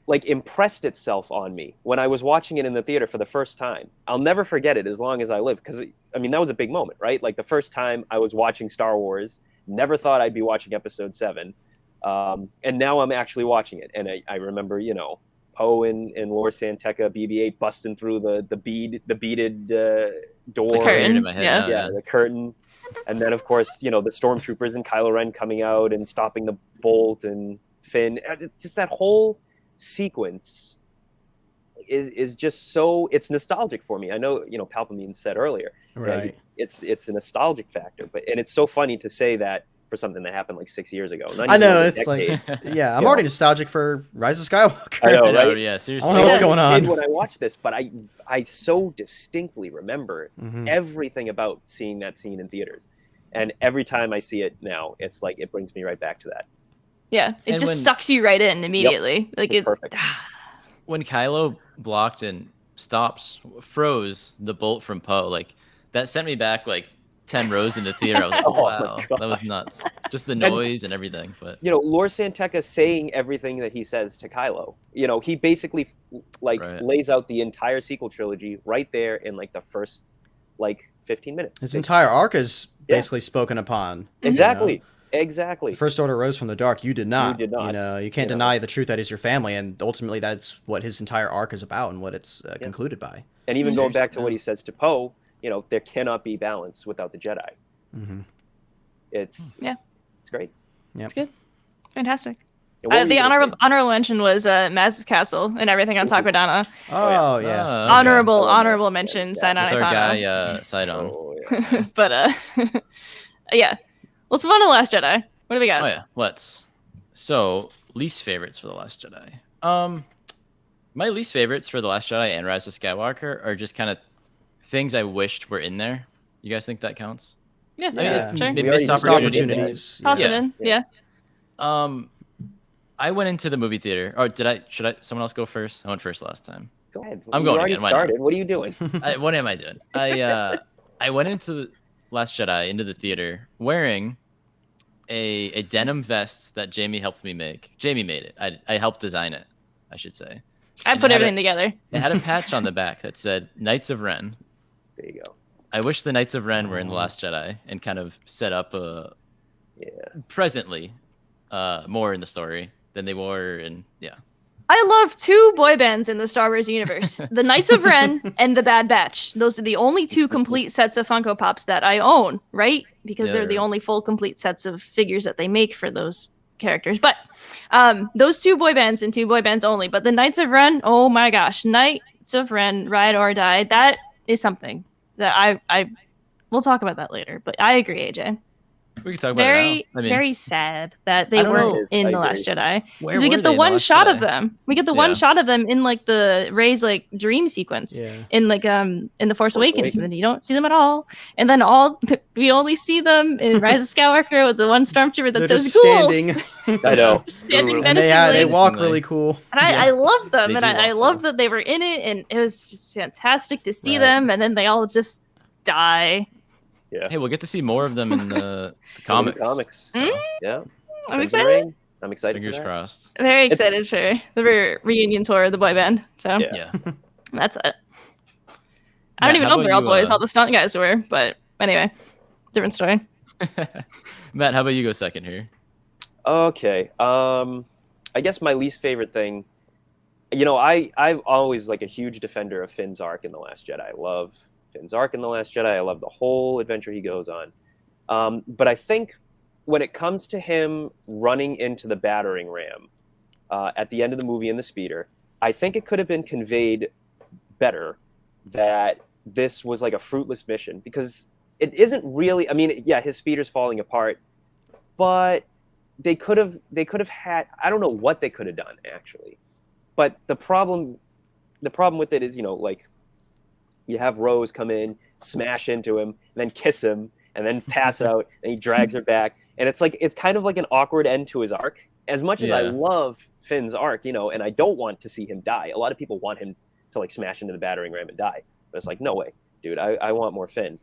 like impressed itself on me when I was watching it in the theater for the first time. I'll never forget it as long as I live because I mean that was a big moment, right? Like the first time I was watching Star Wars, never thought I'd be watching Episode 7, and now I'm actually watching it, and I remember Poe and Lor Santeca BB-8 busting through the beaded door, The I hear it curtain. in my head Yeah. now, yeah, the curtain, and then of course the stormtroopers and Kylo Ren coming out and stopping the bolt and Finn. It's just that whole sequence is just so it's nostalgic for me. I know Palpamemes said earlier, Right. it's a nostalgic factor, and it's so funny to say that for something that happened like 6 years ago. Not I even know, a it's like- decade. Yeah, I'm Yeah. already nostalgic for Rise of Skywalker. I know, I know, right? yeah, I seriously. don't know what's going I was a kid on. when I watched this, but I so distinctly remember Mhm. everything about seeing that scene in theaters, and every time I see it now, it's like it brings me right back to that. Yeah, it And just when- sucks you right in immediately. Like It's it. perfect. When Kylo blocked and froze the bolt from Poe, like that sent me back like 10 rows in the theater. I was like, Oh my wow, that was nuts. Just the noise and everything. But You know, Lord Santeca saying everything that he says to Kylo. You know, he basically Right. lays out the entire sequel trilogy right there in like the first 15 minutes. His entire arc is Yeah. basically spoken upon. Exactly. You know? Exactly. The First Order rose from the dark. You did not. did not, You know, you can't you know. deny the truth that is your family, and ultimately that's what his entire arc is about and what it's concluded by. And even going back to Seriously, what yeah. he says to Poe, you know, there cannot be balance without the Jedi. Mm-hmm. It's Yeah. it's great. It's good. Fantastic. And what were The you gonna honorable mention was Maz's Castle and everything on Takodana. Oh, yeah. Okay. Honorable I love Maz's mention, Castle. Sidon With our guy Ithana. Sidon. Oh, yeah. But yeah. Let's move on to Last Jedi. What do we got? Oh yeah, let's. So least favorites for the Last Jedi. My least favorites for the Last Jedi and Rise of Skywalker are just kind of things I wished were in there. You guys think that counts? Yeah, I mean, Yeah. it's sure. We missed already opportunities. Opportunities. Toss Yeah. it in. Yeah. Yeah. I went into the movie theater. Or should I? Someone else go first? I went first last time. Go ahead. I'm You going already again, why not? started. What are you doing? What am I doing? I went into the Last Jedi into the theater wearing a denim vest that Jamie helped me make. Jamie made it. I helped design it, I should say. I And put it had everything together. It had a patch on the back that said Knights of Ren. There you go. I wish the Knights of Ren were in the Last Jedi and kind of set up Yeah. presently more in the story than they were in I love two boy bands in the Star Wars universe: the Knights of Ren and the Bad Batch. Those are the only two complete sets of Funko Pops that I own, right? Because they're the Yeah. only full complete sets of figures that they make for those characters. But those two boy bands and two boy bands only. But the Knights of Ren, oh my gosh, Knights of Ren, Ride or Die. That is something that I we'll talk about that later. But I agree, AJ. We can talk about Very, it now. I mean, very sad that I they don't weren't know. in I The Last agree. Jedi. where Because we were get they the in one Last shot of Jedi? them. We get the Yeah. one shot of them in like the Rey's like dream sequence Yeah. in like in the Force Force Awakens, and then you don't see them at all. And then we only see them in Rise of Skywalker with the one stormtrooper that They're says just "Ghouls," standing. I know. just standing And And they menacingly. walk Menacingly. really cool. And Yeah. I love them, They and do I walk love cool. that they were in it, and it was just fantastic to see Right. them. And then they all just die. Yeah. Hey, we'll get to see more of them in the The comics. comics. Mm. Yeah. I'm Crimson excited. Reign. I'm excited. Fingers for that. crossed. Very excited for the reunion tour of the boy band. So Yeah. Yeah. that's it. I Matt, don't even how know if they're about all you, boys. All the stunt guys were, but anyway, different story. Matt, how about you go second here? Okay. I guess my least favorite thing, you know, I'm always like a huge defender of Finn's arc in The Last Jedi. I love Finn's arc in The Last Jedi. I love the whole adventure he goes on. But I think when it comes to him running into the battering ram at the end of the movie in the speeder, I think it could have been conveyed better that this was like a fruitless mission, because it isn't really. I mean, yeah, his speeder's falling apart, but they could have had. I don't know what they could have done actually, but the problem with it is, you know, like you have Rose come in, smash into him, and then kiss him, and then pass out, and he drags her back, and it's kind of like an awkward end to his arc. As much as I Yeah. love Finn's arc, you know, and I don't want to see him die. A lot of people want him to like smash into the battering ram and die, but it's like, no way, dude. I want more Finn.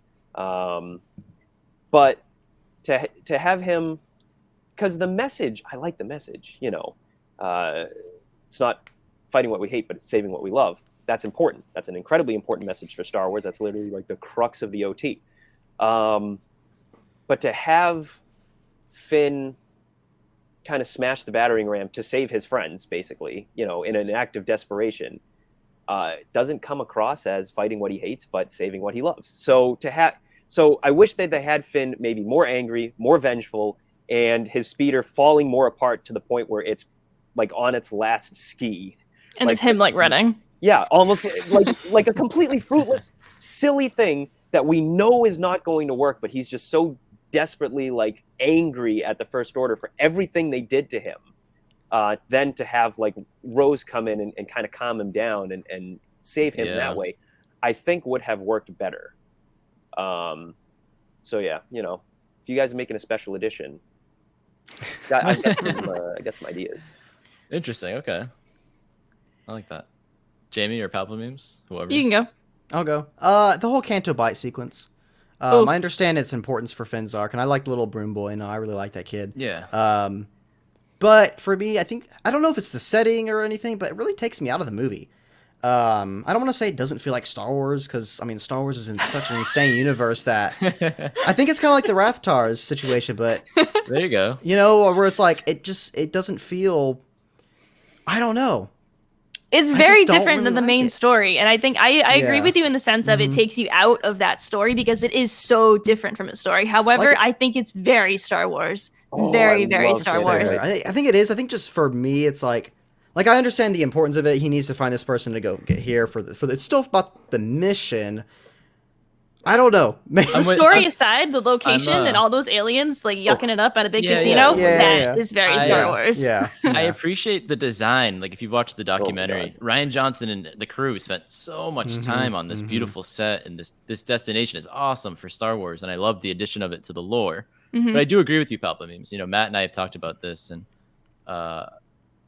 But to have him, because the message, I like the message. You know, it's not fighting what we hate, but it's saving what we love. That's important. That's an incredibly important message for Star Wars. That's literally like the crux of the OT. But to have Finn kind of smash the battering ram to save his friends, basically, you know, in an act of desperation, doesn't come across as fighting what he hates, but saving what he loves. So I wish that they had Finn maybe more angry, more vengeful, and his speeder falling more apart to the point where it's like on its last ski. And Like- it's him like running. Yeah, almost like a completely fruitless, silly thing that we know is not going to work, but he's just so desperately like angry at the First Order for everything they did to him. Then to have like Rose come in and kind of calm him down and save him Yeah. that way, I think would have worked better. So yeah, you know, if you guys are making a special edition, I got some ideas. Interesting. Okay. I like that. Jamie or Palpamemes, whoever. You can go. I'll go. The whole Canto Bite sequence. Oh. I understand its importance for Finn's arc, and I like Little Broom Boy. No, I really like that kid. Yeah. But for me, I don't know if it's the setting or anything, but it really takes me out of the movie. I don't want to say it doesn't feel like Star Wars, because, I mean, Star Wars is in such an insane universe that I think it's kind of like the Rathtars situation, but, There you go. you know, where it's like, it doesn't feel, I don't know. It's I very just don't different really than the like main it. story, and I think I agree Yeah. with you in the sense of it Mhm. takes you out of that story because it is so different from its story. However, Like- I think it's very Star Wars, Oh, very I very love Star Star Wars. Wars. I think it is. I think just for me, it's like I understand the importance of it. He needs to find this person to go get here for the. It's still about the mission. I don't know. I'm The with- story I'm- aside, the location and all those aliens like yucking it up at a big Yeah, casino, yeah. that is very I- Star yeah, Wars. Yeah, I yeah. appreciate the design. Like if you've watched the documentary, God. Ryan Johnson and the crew spent so much Mhm, time on this mhm. beautiful set, and this destination is awesome for Star Wars, and I love the addition of it to the lore. Mhm. But I do agree with you, Palpamemes. You know, Matt and I have talked about this, and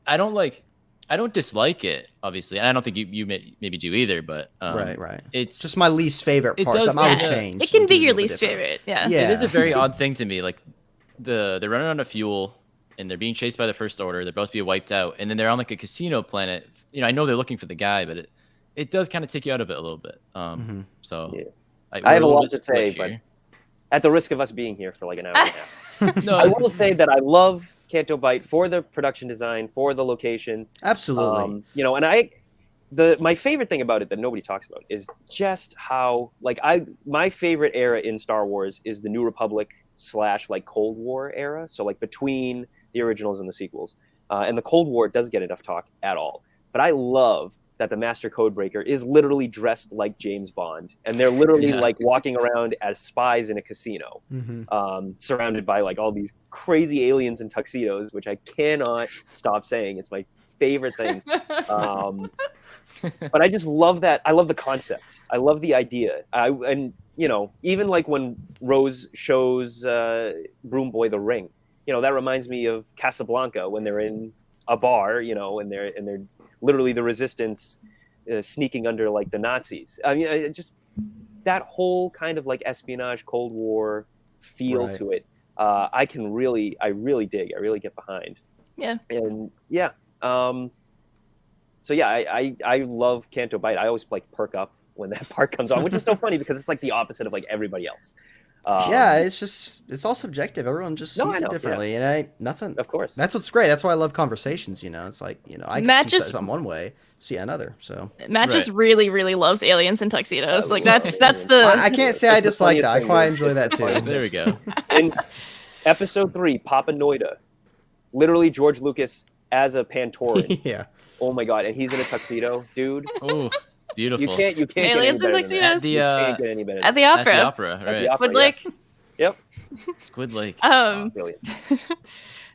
I don't dislike it, obviously, and I don't think you maybe do either. But Right. it's Just my least favorite It part. does Something I would kinda- change. It can and be do a your little bit least different. favorite. Yeah. Yeah. It is a very odd thing to me. Like they're running out of fuel, and they're being chased by the First Order. They're about to be wiped out, and then they're on like a casino planet. You know, I know they're looking for the guy, but it does kind of take you out of it a little bit. Mhm. So Yeah. we're I have a little lot bit to say, split here. At the risk of us being here for like an hour and a half. No, I will say that I love Canto Bite for the production design, for the location. Absolutely. You know, and my favorite thing about it that nobody talks about is just how my favorite era in Star Wars is the New Republic / like Cold War era. So like between the originals and the sequels, and the Cold War doesn't get enough talk at all. But I love that the Master Codebreaker is literally dressed like James Bond, and they're literally Yeah. like walking around as spies in a casino, Mhm. surrounded by like all these crazy aliens in tuxedos, which I cannot stop saying. It's my favorite thing. But I just love that. I love the concept. I love the idea. And you know, even like when Rose shows Broom Boy the ring, you know, that reminds me of Casablanca when they're in a bar, you know, and they're literally the resistance sneaking under like the Nazis. I mean, just that whole kind of like espionage, Cold War feel Right. to it. I really dig. I really get behind. Yeah. And yeah. So yeah, I love Canto Bite. I always like perk up when that part comes on, which is so funny because it's like the opposite of like everybody else. Yeah, it's all subjective. Everyone just No, I sees know, it differently, and I nothing. Of course. That's what's great. That's why I love conversations. You know, it's like I Matt can see just- something one way, see it another. So Matt just Right. really, really loves aliens and tuxedos. I Like love that's the I can't say I That's the dislike that. I funniest quite thing. enjoy that too. There we go. In episode 3, Papa Noida, literally George Lucas as a Pantoran. Yeah. Oh my god, and he's in a tuxedo, dude. Oh, beautiful. You can't get Aliens any in better than that. tuxedos? You can't get any better. at the At opera. the opera, At right? the opera, Squid yeah. Lake. Yep. Squid Lake. Brilliant.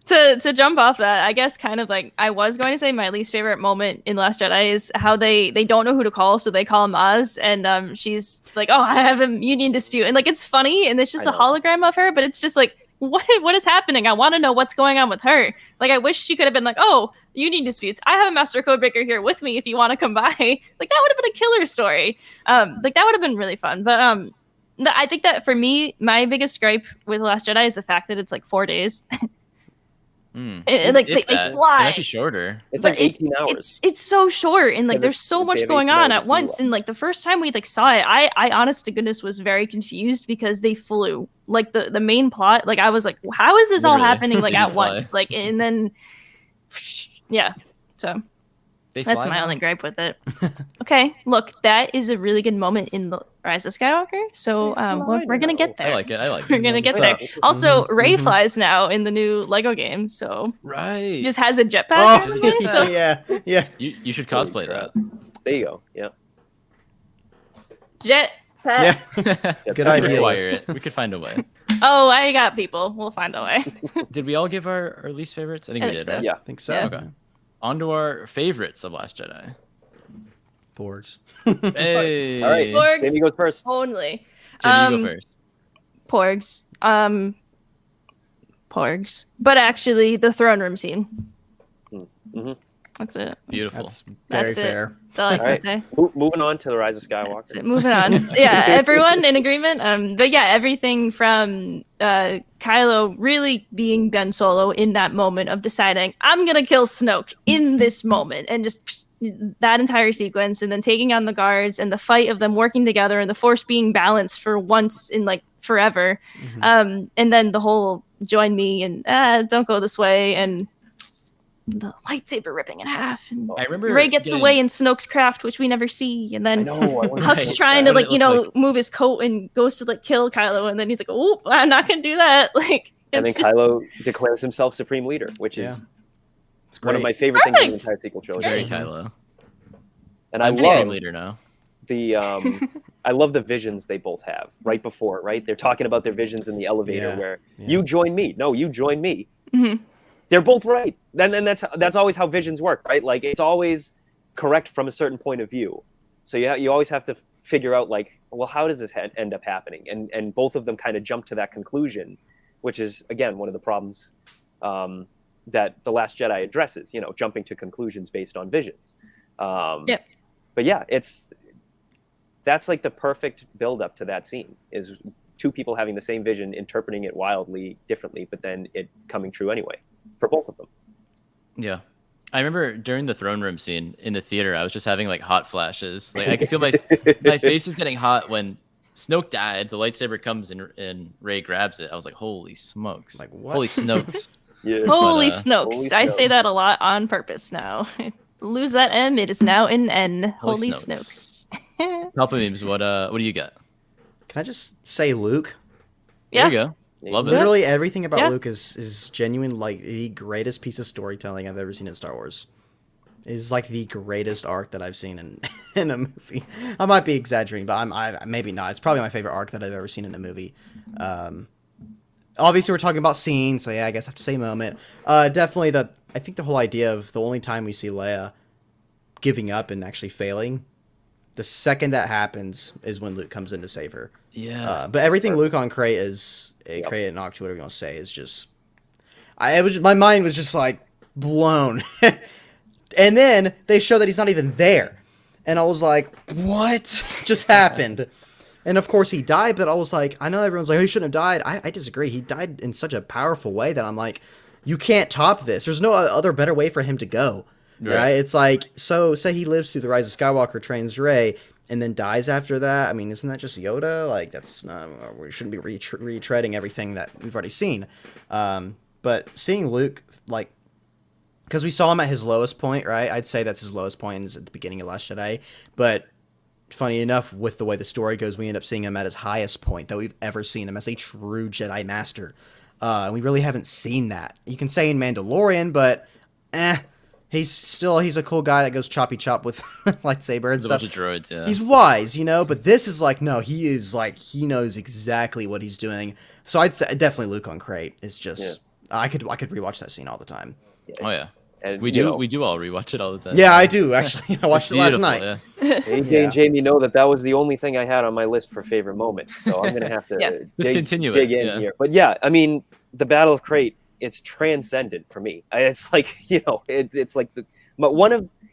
To jump off that, I guess kind of like I was going to say my least favorite moment in Last Jedi is how they don't know who to call, so they call Maz, and she's like, "Oh, I have a union dispute," and like it's funny, and it's just I a know. hologram of her, but it's just like, what is happening? I want to know what's going on with her. Like I wish she could have been like, "Oh, union disputes. I have a Master Codebreaker here with me if you want to come by." Like that would have been a killer story. Like that would have been really fun, but I think that for me, my biggest gripe with Last Jedi is the fact that it's like 4 days. Like, If they that. fly. It might be shorter. It's But like 18 hours. It's so short, and like Because there's it's- so they much have going 18 on hours at to once. do And like the first time we like saw it, I honest to goodness was very confused because they flew. Like the main plot, like I was like, how is this all Literally, happening like they at fly. once? Like and then yeah. So They that's fly my now? only gripe with it. Okay, look, that is a really good moment in the Rise of Skywalker. So we're gonna get there. I like it. I like We're it. gonna get What's there. up? Also, Rey mhm. flies now in the new Lego game, so Right. she just has a jetpack. Oh, and everything, so yeah. You should Holy cosplay crap. that. There you go. Yeah. jetpack. Yeah. Good We could idea, acquire list. it. We could find a way. Oh, I got people. We'll find a way. Did we all give our least favorites? I think I we think did, so. right? Yeah. I think so. Yeah. Okay. On to our favorites of Last Jedi. Porgs. Hey. All right. Porgs. Jamie goes first. Totally. Jenny, you go first. Porgs. Porgs. But actually, the throne room scene. Mm-hmm. That's it. Beautiful. That's very That's it. fair. That's all I All can right. say. Moving on to the Rise of That's Skywalker. it. Moving on. Yeah, everyone in agreement. But yeah, everything from Kylo really being Ben Solo in that moment of deciding I'm gonna kill Snoke in this moment, and just that entire sequence, and then taking on the guards and the fight of them working together and the Force being balanced for once in like forever. Mhm. And then the whole join me and don't go this way, and the lightsaber ripping in half, and I remember Rey gets getting- away in Snoke's craft, which we never see, and I then know. I wonder Huck's Right. trying to What did like it look move his coat and goes to like kill Kylo, and then he's like, "Oh, I'm not gonna do that." Like, and then it's just Kylo declares himself supreme leader, which Yeah. is It's one of great. my favorite things in the Perfect. entire sequel It's trilogy. very Mhm. Kylo. And I I'm Supreme love Leader now. the I love the visions they both have right before, right? They're talking about their visions in the elevator Yeah. where Yeah. you join me. No, you join me. Mhm. They're both right. Then that's always how visions work, right? Like it's always correct from a certain point of view. So you always have to figure out like, well, how does this end up happening? And both of them kind of jump to that conclusion, which is again one of the problems that The Last Jedi addresses. You know, jumping to conclusions based on visions. Yep. But yeah, that's like the perfect build up to that scene is two people having the same vision, interpreting it wildly differently, but then it coming true anyway for both of them. Yeah. I remember during the throne room scene in the theater, I was just having like hot flashes. Like I could feel my face was getting hot when Snoke died. The lightsaber comes and Rey grabs it. I was like, holy smokes. Like, what? Holy Snokes. Yeah. Holy But, Snokes! Holy I say Snokes. that a lot on purpose now. Lose that M, it is now an N. Holy Holy Snokes. Snokes. Palpamemes, what do you got? Can I just say Luke? There Yeah. you go. Love it. Literally everything about Yeah. Luke is genuine, like the greatest piece of storytelling I've ever seen in Star Wars. Is like the greatest arc that I've seen in a movie. I might be exaggerating, but I maybe not. It's probably my favorite arc that I've ever seen in a movie. Obviously, we're talking about scenes, so yeah, I guess I have to say moment. Definitely I think the whole idea of the only time we see Leia giving up and actually failing, the second that happens is when Luke comes in to save her. Yeah. But everything Luke on Crate Crate and Octo, whatever you want to say, is just, my mind was just like blown. And then they show that he's not even there, and I was like, what just happened? And of course he died, but I was like, I know everyone's like, oh, he shouldn't have died. I disagree. He died in such a powerful way that I'm like, you can't top this. There's no other better way for him to go. Right? It's like, so say he lives through the Rise of Skywalker, trains Rey, and then dies after that. I mean, isn't that just Yoda? Like, that's not, we shouldn't be retreading everything that we've already seen. But seeing Luke, like, because we saw him at his lowest point, right? I'd say that's his lowest point is at the beginning of Last Jedi. But funny enough, with the way the story goes, we end up seeing him at his highest point that we've ever seen him as a true Jedi Master. We really haven't seen that. You can say in Mandalorian, but he's a cool guy that goes choppy chop with lightsaber and There's a stuff. bunch of droids, yeah. He's wise, but this is like, no, he is like, he knows exactly what he's doing. So I'd say definitely Luke on Crate is just, I could rewatch that scene all the time. Oh yeah. And We do all rewatch it all the time. Yeah, I do actually. I watched It's it last beautiful, night. yeah. AJ Yeah. and Jamie know that was the only thing I had on my list for favorite moments, so I'm gonna have to Yeah. Just continue dig it, in yeah. here. But yeah, I mean, the Battle of Crate, it's transcendent for me. It's like it's like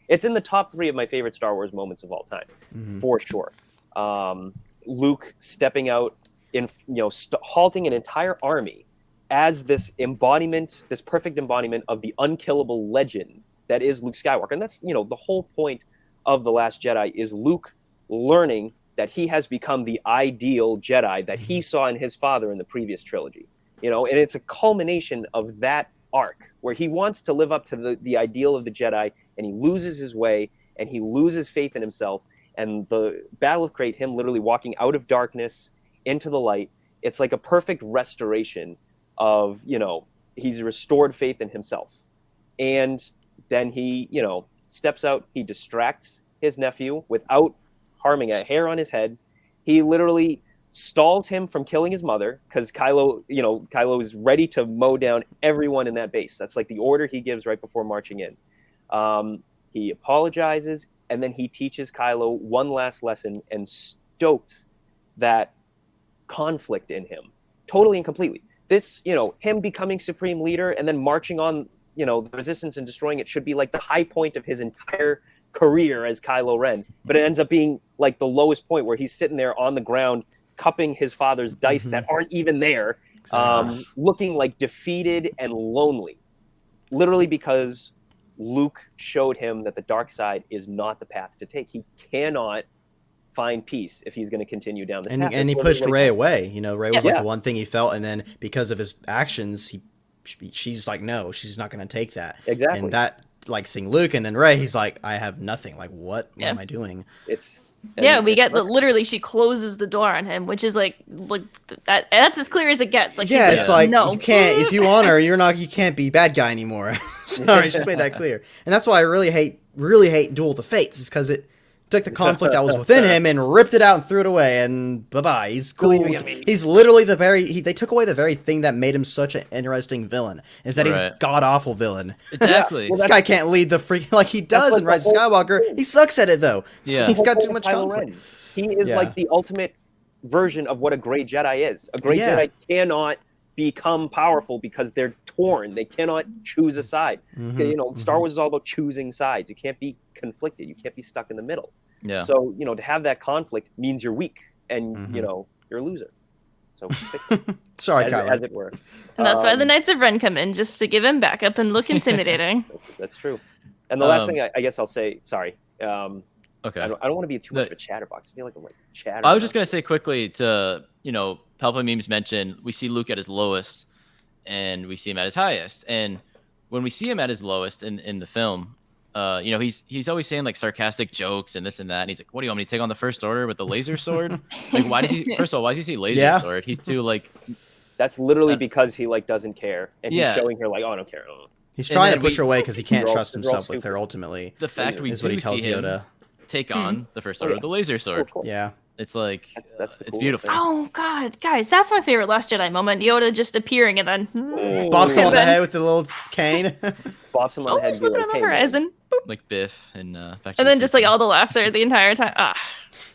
it's in the top 3 of my favorite Star Wars moments of all time, for sure. Luke stepping out in halting an entire army as this perfect embodiment of the unkillable legend that is Luke Skywalker. And that's, the whole point of The Last Jedi is Luke learning that he has become the ideal Jedi that he saw in his father in the previous trilogy. And it's a culmination of that arc where he wants to live up to the ideal of the Jedi, and he loses his way and he loses faith in himself. And the Battle of Crate, him literally walking out of darkness into the light, it's like a perfect restoration of, he's restored faith in himself. And then he, steps out, he distracts his nephew without harming a hair on his head. He literally stalls him from killing his mother because Kylo is ready to mow down everyone in that base. That's like the order he gives right before marching in. He apologizes, and then he teaches Kylo one last lesson and stokes that conflict in him totally and completely. this, him becoming supreme leader and then marching on, the resistance and destroying it should be like the high point of his entire career as Kylo Ren. But it ends up being like the lowest point where he's sitting there on the ground cupping his father's dice that aren't even there, looking like defeated and lonely. Literally because Luke showed him that the dark side is not the path to take. He cannot find peace if he's going to continue down this path. And he pushed Rey away. Rey was like Yeah. the one thing he felt, and then because of his actions, she's like, no, she's not going to take that. Exactly. And that, like, seeing Luke and then Rey, he's like, I have nothing. Like, what am I doing? We get literally she closes the door on him, which is like that's as clear as it gets. Like, yeah, she's it's like no. you can't, if you want her, you can't be bad guy anymore. Sorry, she's made that clear. And that's why I really hate Duel of the Fates, is because it took the conflict that was within him and ripped it out and threw it away, and bye-bye. He's cool. He's literally they took away the very thing that made him such an interesting villain, is that he's a god-awful villain. Exactly. This guy can't lead the freaking like he does in Rise of Skywalker. He sucks at it, though. Yeah. He's got too much conflict. He is like the ultimate version of what a great Jedi is. A great Jedi cannot become powerful because they're torn. They cannot choose a side. Star Wars is all about choosing sides. You can't be conflicted. You can't be stuck in the middle. Yeah. So, to have that conflict means you're weak and, you're a loser. So, sorry, Kylo. As it were. And that's why the Knights of Ren come in, just to give him backup and look intimidating. That's true. And the last thing I guess I'll say, sorry. Okay. I don't want to be too much of a chatterbox. I feel like I'm like chattering. I was just going to say quickly to, Palpamemes mentioned, we see Luke at his lowest and we see him at his highest. And when we see him at his lowest in the film, he's always saying like sarcastic jokes and this and that. And he's like, what do you want me to take on the First Order with the laser sword? Like, why does he, first of all, why does he say laser sword? He's too like. That's literally because he like doesn't care. And he's showing her like, oh, I don't care. He's trying to push her away because he can't trust himself with her ultimately. The fact we is what he tells see him Yoda. Take on the First Order with the laser sword. Cool. Yeah. It's like, that's it's beautiful. thing. Oh God, guys, that's my favorite Last Jedi moment. Yoda just appearing and then bops him on the head with the little cane. Bops him on the head. Just looking on the horizon. Like Biff and Back to And then just like all the laughter the entire time.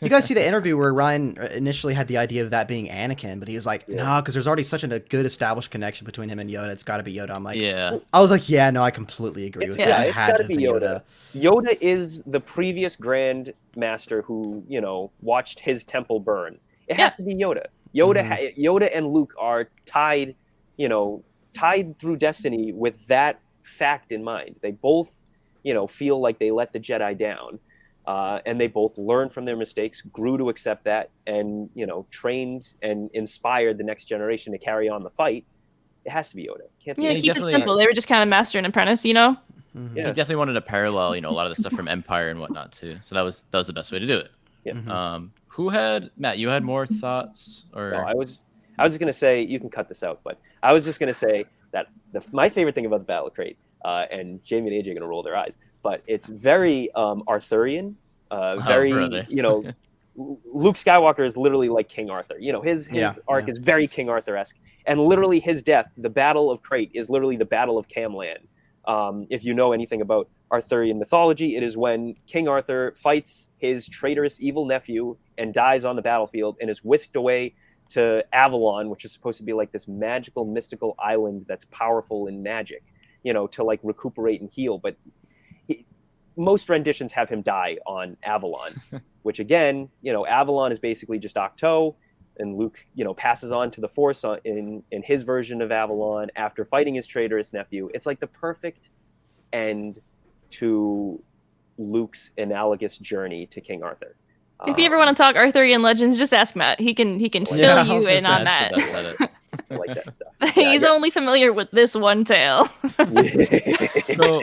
You guys see the interview where Ryan initially had the idea of that being Anakin, but he was like, no, because there's already such a good established connection between him and Yoda. It's got to be Yoda. I'm like, I was like, yeah, no, I completely agree with that. It had to be Yoda. Yoda is the previous Grand Master who, watched his temple burn. It has to be Yoda. Yoda and Luke are tied through destiny with that fact in mind. They both, feel like they let the Jedi down. And they both learned from their mistakes, grew to accept that, and trained and inspired the next generation to carry on the fight. It has to be Yoda. Can't be keep it simple. They were just kind of master and apprentice, Yeah. He definitely wanted to parallel, a lot of the stuff from Empire and whatnot too. So that was the best way to do it. Yeah. Who had Matt? You had more thoughts, or no, I was just gonna say, you can cut this out, but I was just gonna say that my favorite thing about the Battle Crate, and Jamie and AJ are gonna roll their eyes, but it's very Arthurian, very Luke Skywalker is literally like King Arthur. His arc is very King Arthur-esque, and literally his death, the Battle of Crate, is literally the Battle of Camlan. If you know anything about Arthurian mythology, it is when King Arthur fights his traitorous evil nephew and dies on the battlefield and is whisked away to Avalon, which is supposed to be like this magical, mystical island that's powerful in magic, to like recuperate and heal. But most renditions have him die on Avalon, which again, Avalon is basically just Octo, and Luke, passes on to the Force in his version of Avalon after fighting his traitorous nephew. It's like the perfect end to Luke's analogous journey to King Arthur. If you ever want to talk Arthurian legends, just ask Matt. He can fill you in on that. I like that stuff. He's only familiar with this one tale. So,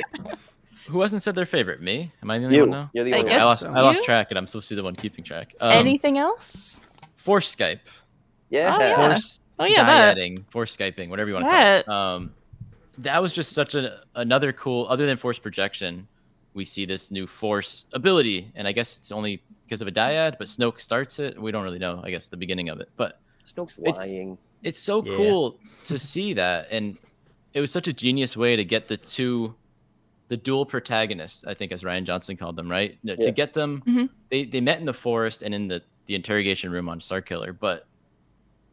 who hasn't said their favorite? Me? Am I the only one now? You're the only one. I lost track, and I'm supposed to be the one keeping track. Anything else? Force Skype. Yeah. Force dieting, Force Skyping, whatever you want to call it. That was just such another cool, other than Force projection, we see this new Force ability, and I guess it's only because of a dyad, but Snoke starts it. We don't really know, I guess, the beginning of it. But Snoke's lying. It's so cool to see that, and it was such a genius way to get the dual protagonists, I think, as Ryan Johnson called them, right? To get them, they met in the forest and in the interrogation room on Starkiller, but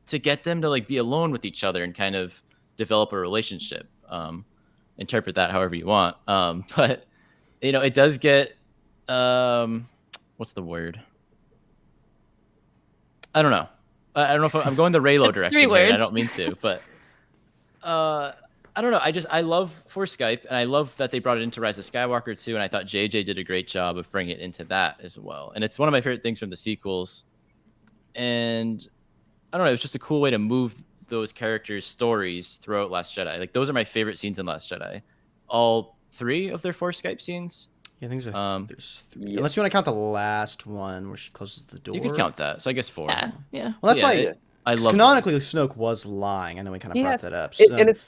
to get them to like be alone with each other and kind of develop a relationship. Interpret that however you want. But it does get what's the word? I don't know. I don't know if I'm going the Raylo It's direction 3 here. words. I don't mean to, but I don't know. I love Force Skype, and I love that they brought it into Rise of Skywalker too. And I thought JJ did a great job of bringing it into that as well. And it's one of my favorite things from the sequels. And I don't know. It was just a cool way to move those characters' stories throughout Last Jedi. Like those are my favorite scenes in Last Jedi. All 3 of their Force Skype scenes. Yeah, I think there's 3. Yes. Unless you want to count the last one where she closes the door. You could count that. So I guess 4. Yeah. Well, that's Yeah, why. I 'Cause love canonically, Snoke was lying. I know we kind of brought that up. And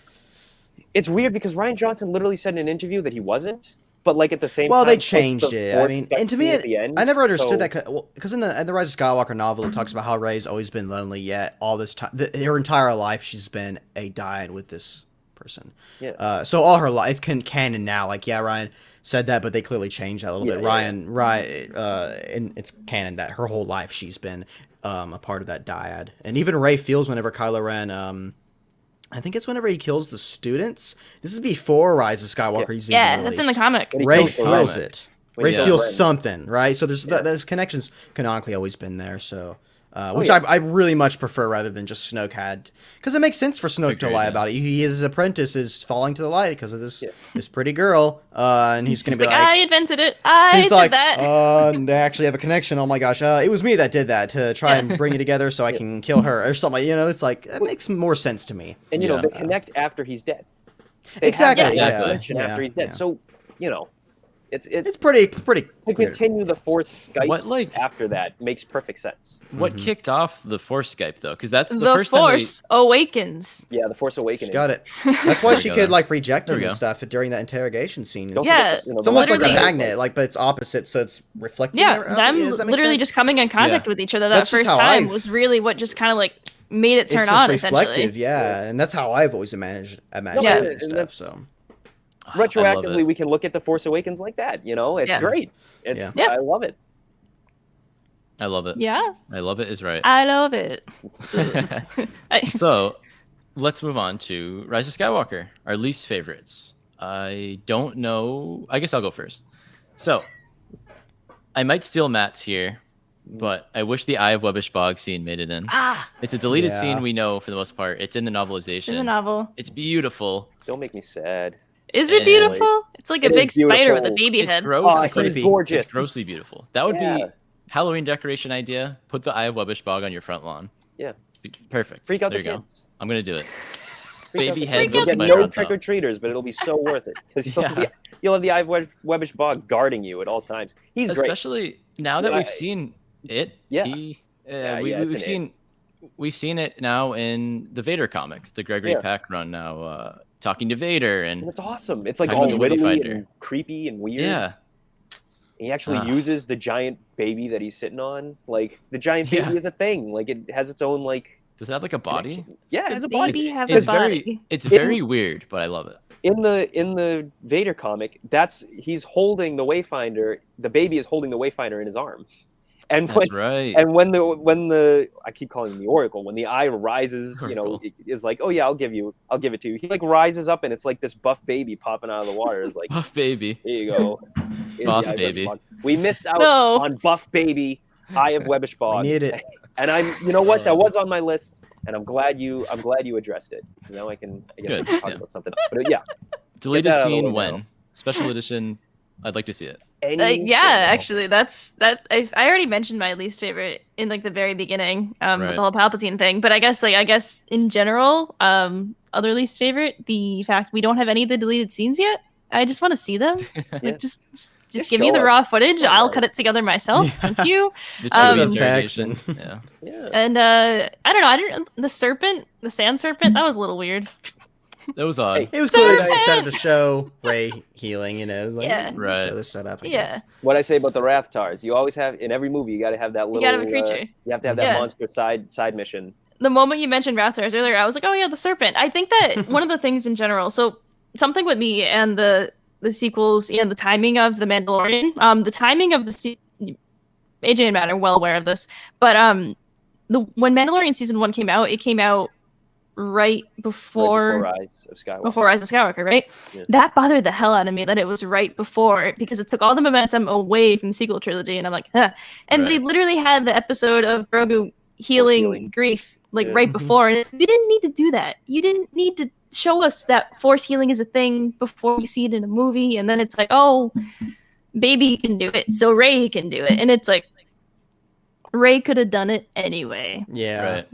it's weird because Rian Johnson literally said in an interview that he wasn't, but like at the same time, Well, they puts changed the it. I Force mean, Skype and to scene me, at the end, I never understood so- that because in the Rise of Skywalker novel, it talks about how Rey's always been lonely. Yet all this time, her entire life, she's been a dyad with this person. Yeah. So all her life, it's canon now. Like, yeah, Ryan said that, but they clearly changed that a little bit. And it's canon that her whole life she's been a part of that dyad. And even Rey feels whenever Kylo Ren, I think it's whenever he kills the students. This is before Rise of Skywalker. He's even Yeah, that's in the released. comic. When he Ray kills the feels Ren. it. When Ray he kills feels Ren. something, right? So there's connections canonically always been there. So, which I really much prefer rather than just Snoke had, because it makes sense for Snoke to Agreed, lie yeah. about it. His apprentice is falling to the light because of this pretty girl, and he's gonna be like, I invented it. I he's did like, that. they actually have a connection. Oh my gosh, it was me that did that to try and bring you together so I can kill her or something. It's like it makes more sense to me. And Yeah. they connect after he's dead. They Exactly, have that yeah, connection after he's dead. yeah. So it's It's pretty to clear. continue the Force Skype What, like- after that makes perfect sense. What kicked off the Force Skype though? Because that's the The first time we- Force Awakens. Yeah, the Force She Awakening. got it. That's why There she we go. could like reject There him we and go. stuff during that interrogation scene. Don't Yeah, forget, It's almost like a Literally. magnet, like, but it's opposite, so it's reflecting. Yeah, there- them does that make literally sense? just coming in contact Yeah. with each other That's that just first how time I've- was really what just kind of like made it It's turn just on reflective, essentially. yeah, and that's how I've always imagined Yeah. it and And stuff. that's- So I love retroactively, it. we can look at the Force Awakens like that. It's Yeah. great. It's Yeah. I love it. I love it. Yeah, I love it is right. I love it. So let's move on to Rise of Skywalker, our least favorites. I don't know. I guess I'll go first. So I might steal Matt's here, but I wish the Eye of Webbish Bog scene made it in. It's a deleted Yeah. scene, we know for the most part. It's in the novelization. In the novel, It's beautiful. Don't make me sad. is it And- beautiful? It's like a It is big spider with a beautiful. baby It's head. gross. Oh, but it's it's gorgeous. It's grossly beautiful. That would Yeah. be Halloween decoration idea. Put the Eye of Webbish Bog on your front lawn. Yeah. Perfect. Freak out there the you go. kids. I'm gonna do it. Freak out Baby the head kids. with You'll get spider no on top. trick or treaters, but it'll be so worth it because Yeah. you'll have the Eye of Webbish Bog guarding you at all times. He's great. Especially now that Yeah, we've seen it. Yeah. We've seen it now in the Vader comics, the Gregory Yeah. Pack run now, talking to Vader And and it's awesome. It's like Talking all about the wiggly Wayfinder. and creepy and weird. yeah, He actually Ah. uses the giant baby that he's sitting on. Like the giant baby Yeah. is a thing. Like it has its own like. does it have like a body? connection. Yeah, it The has a body. baby have It's a body. very weird, but I love it. In the Vader comic, he's holding the Wayfinder. The baby is holding the Wayfinder in his arm, and That's right. and when the I keep calling him the Oracle, when the eye rises, Oracle. it is like, oh yeah, I'll give it to you. He like rises up and it's like this buff baby popping out of the water. It's like, Buff baby. here you go, Here's Boss the Eye of baby. Webbish Bog. We missed out No. on Buff Baby, Eye of Webbish we Bog, need it. and you know what, that was on my list, and I'm glad you addressed it. Now I guess Good, we can talk yeah. about something else. But yeah, Deleted that out of the scene way when now. special edition. I'd like to see it. anything Yeah, else. actually, that's. I already mentioned my least favorite in like the very beginning, with Right. the whole Palpatine thing. But I guess in general, other least favorite, the fact we don't have any of the deleted scenes yet. I just want to see them. Yeah. Like, just Just give me show the us. raw footage. Come I'll on. cut it together myself. Thank you. The Um, Chewie Effects interrogation. and- Yeah. Yeah. And I don't know. The sand serpent. That was a little weird. That was odd. Hey, It was clearly Serpent! just set up to show Ray healing, It was like, Yeah. Right. show this setup. I Yeah. guess. What I say about the Rathtars, you always have in every movie. You got to have that little. gotta have a creature. You have to have that Yeah. monster side mission. The moment you mentioned Rathtars earlier, I was like, oh yeah, the serpent. I think that one of the things in general, so something with me and the sequels and the timing of the Mandalorian, the timing of AJ and Matt are well aware of this, but when Mandalorian season 1 came out, it came out right before Rise of Skywalker. before Rise of Skywalker, right? Yeah. That bothered the hell out of me that it was right before, because it took all the momentum away from the sequel trilogy, and I'm like, huh. And they Right. literally had the episode of Grogu healing grief like right before, and you didn't need to do that. You didn't need to show us that force healing is a thing before we see it in a movie, and then it's like, oh, baby can do it, so Rey can do it, and it's like Rey could have done it anyway. Yeah. Right.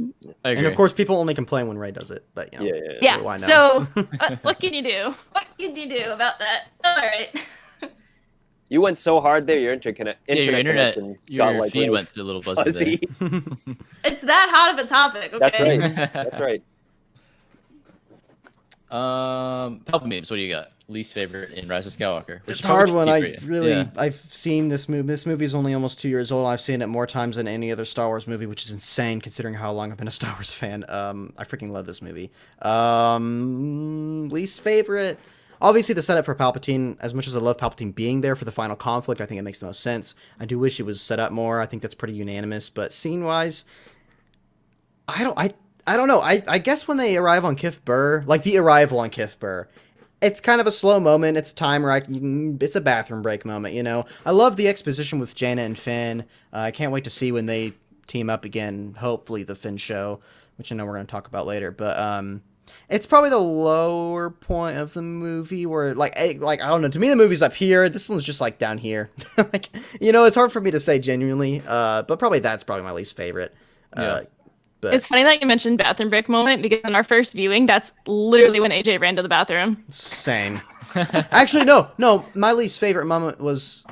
I agree. And of course, people only complain when Rey does it, but you know. Yeah. Why not? So what can you do? What can you do about that? All right. You went so hard there. Your internet connection got, your like, feed really went a little fuzzy. fuzzy. It's that hot of a topic, okay? That's right. That's right. Palpamemes, what do you got? Least favorite in Rise of Skywalker? It's a hard one. Yeah. I've seen this movie. This movie's only almost 2 years old. I've seen it more times than any other Star Wars movie, which is insane considering how long I've been a Star Wars fan. I freaking love this movie. Least favorite, obviously the setup for Palpatine. As much as I love Palpatine being there for the final conflict, I think it makes the most sense. I do wish it was set up more. I think that's pretty unanimous. But scene-wise, I don't know. I guess when they arrive on Kif Bur, like the arrival on Kif Bur, it's kind of a slow moment. It's time where it's a bathroom break moment, you know. I love the exposition with Jaina and Finn. I can't wait to see when they team up again. Hopefully the Finn show, which I know we're going to talk about later. But it's probably the lower point of the movie where, like I don't know. To me, the movie's up here. This one's just like down here. Like, you know, it's hard for me to say genuinely. But that's probably my least favorite. Yeah. But It's funny that you mentioned bathroom break moment, because in our first viewing, that's literally when AJ ran to the bathroom. Same. Actually, no. My least favorite moment was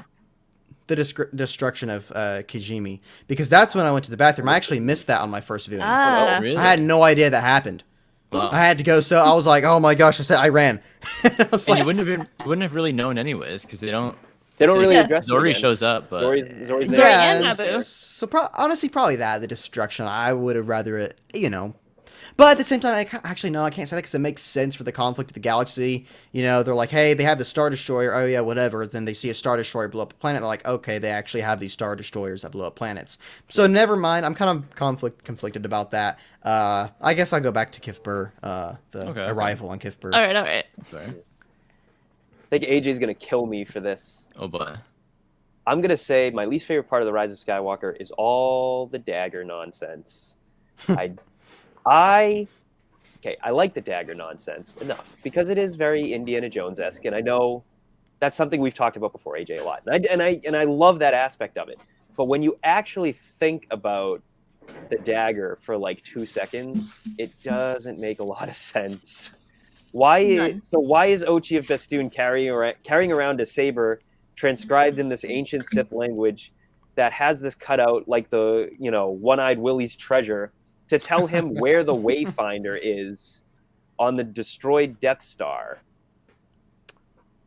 the destruction of Kijimi, because that's when I went to the bathroom. I actually missed that on my first viewing. Ah. Really? I had no idea that happened. Wow. I had to go, so I was like, "Oh my gosh!" I ran. I was And like, you wouldn't have really known anyways, because they don't really Yeah. address it Zori again. shows up, but Zori's Zori there. and Naboo. So honestly, probably the destruction. I would have rather it, you know. But at the same time, I can't say that because it makes sense for the conflict of the galaxy. You know, they're like, hey, they have the Star Destroyer. Oh, yeah, whatever. Then they see a Star Destroyer blow up a planet. They're like, okay, they actually have these Star Destroyers that blow up planets. So never mind. I'm kind of conflicted about that. I guess I'll go back to Kif Bur, the arrival on Kif Bur. All right. that's fair. I think AJ's going to kill me for this. Oh boy. I'm going to say my least favorite part of The Rise of Skywalker is all the dagger nonsense. I like the dagger nonsense enough because it is very Indiana Jones-esque, and I know that's something we've talked about before, AJ, a lot. And I love that aspect of it. But when you actually think about the dagger for like 2 seconds, it doesn't make a lot of sense. Why is Ochi of Bestoon carrying around a saber transcribed in this ancient Sith language that has this cutout like the, One-Eyed Willie's treasure to tell him where the Wayfinder is on the destroyed Death Star?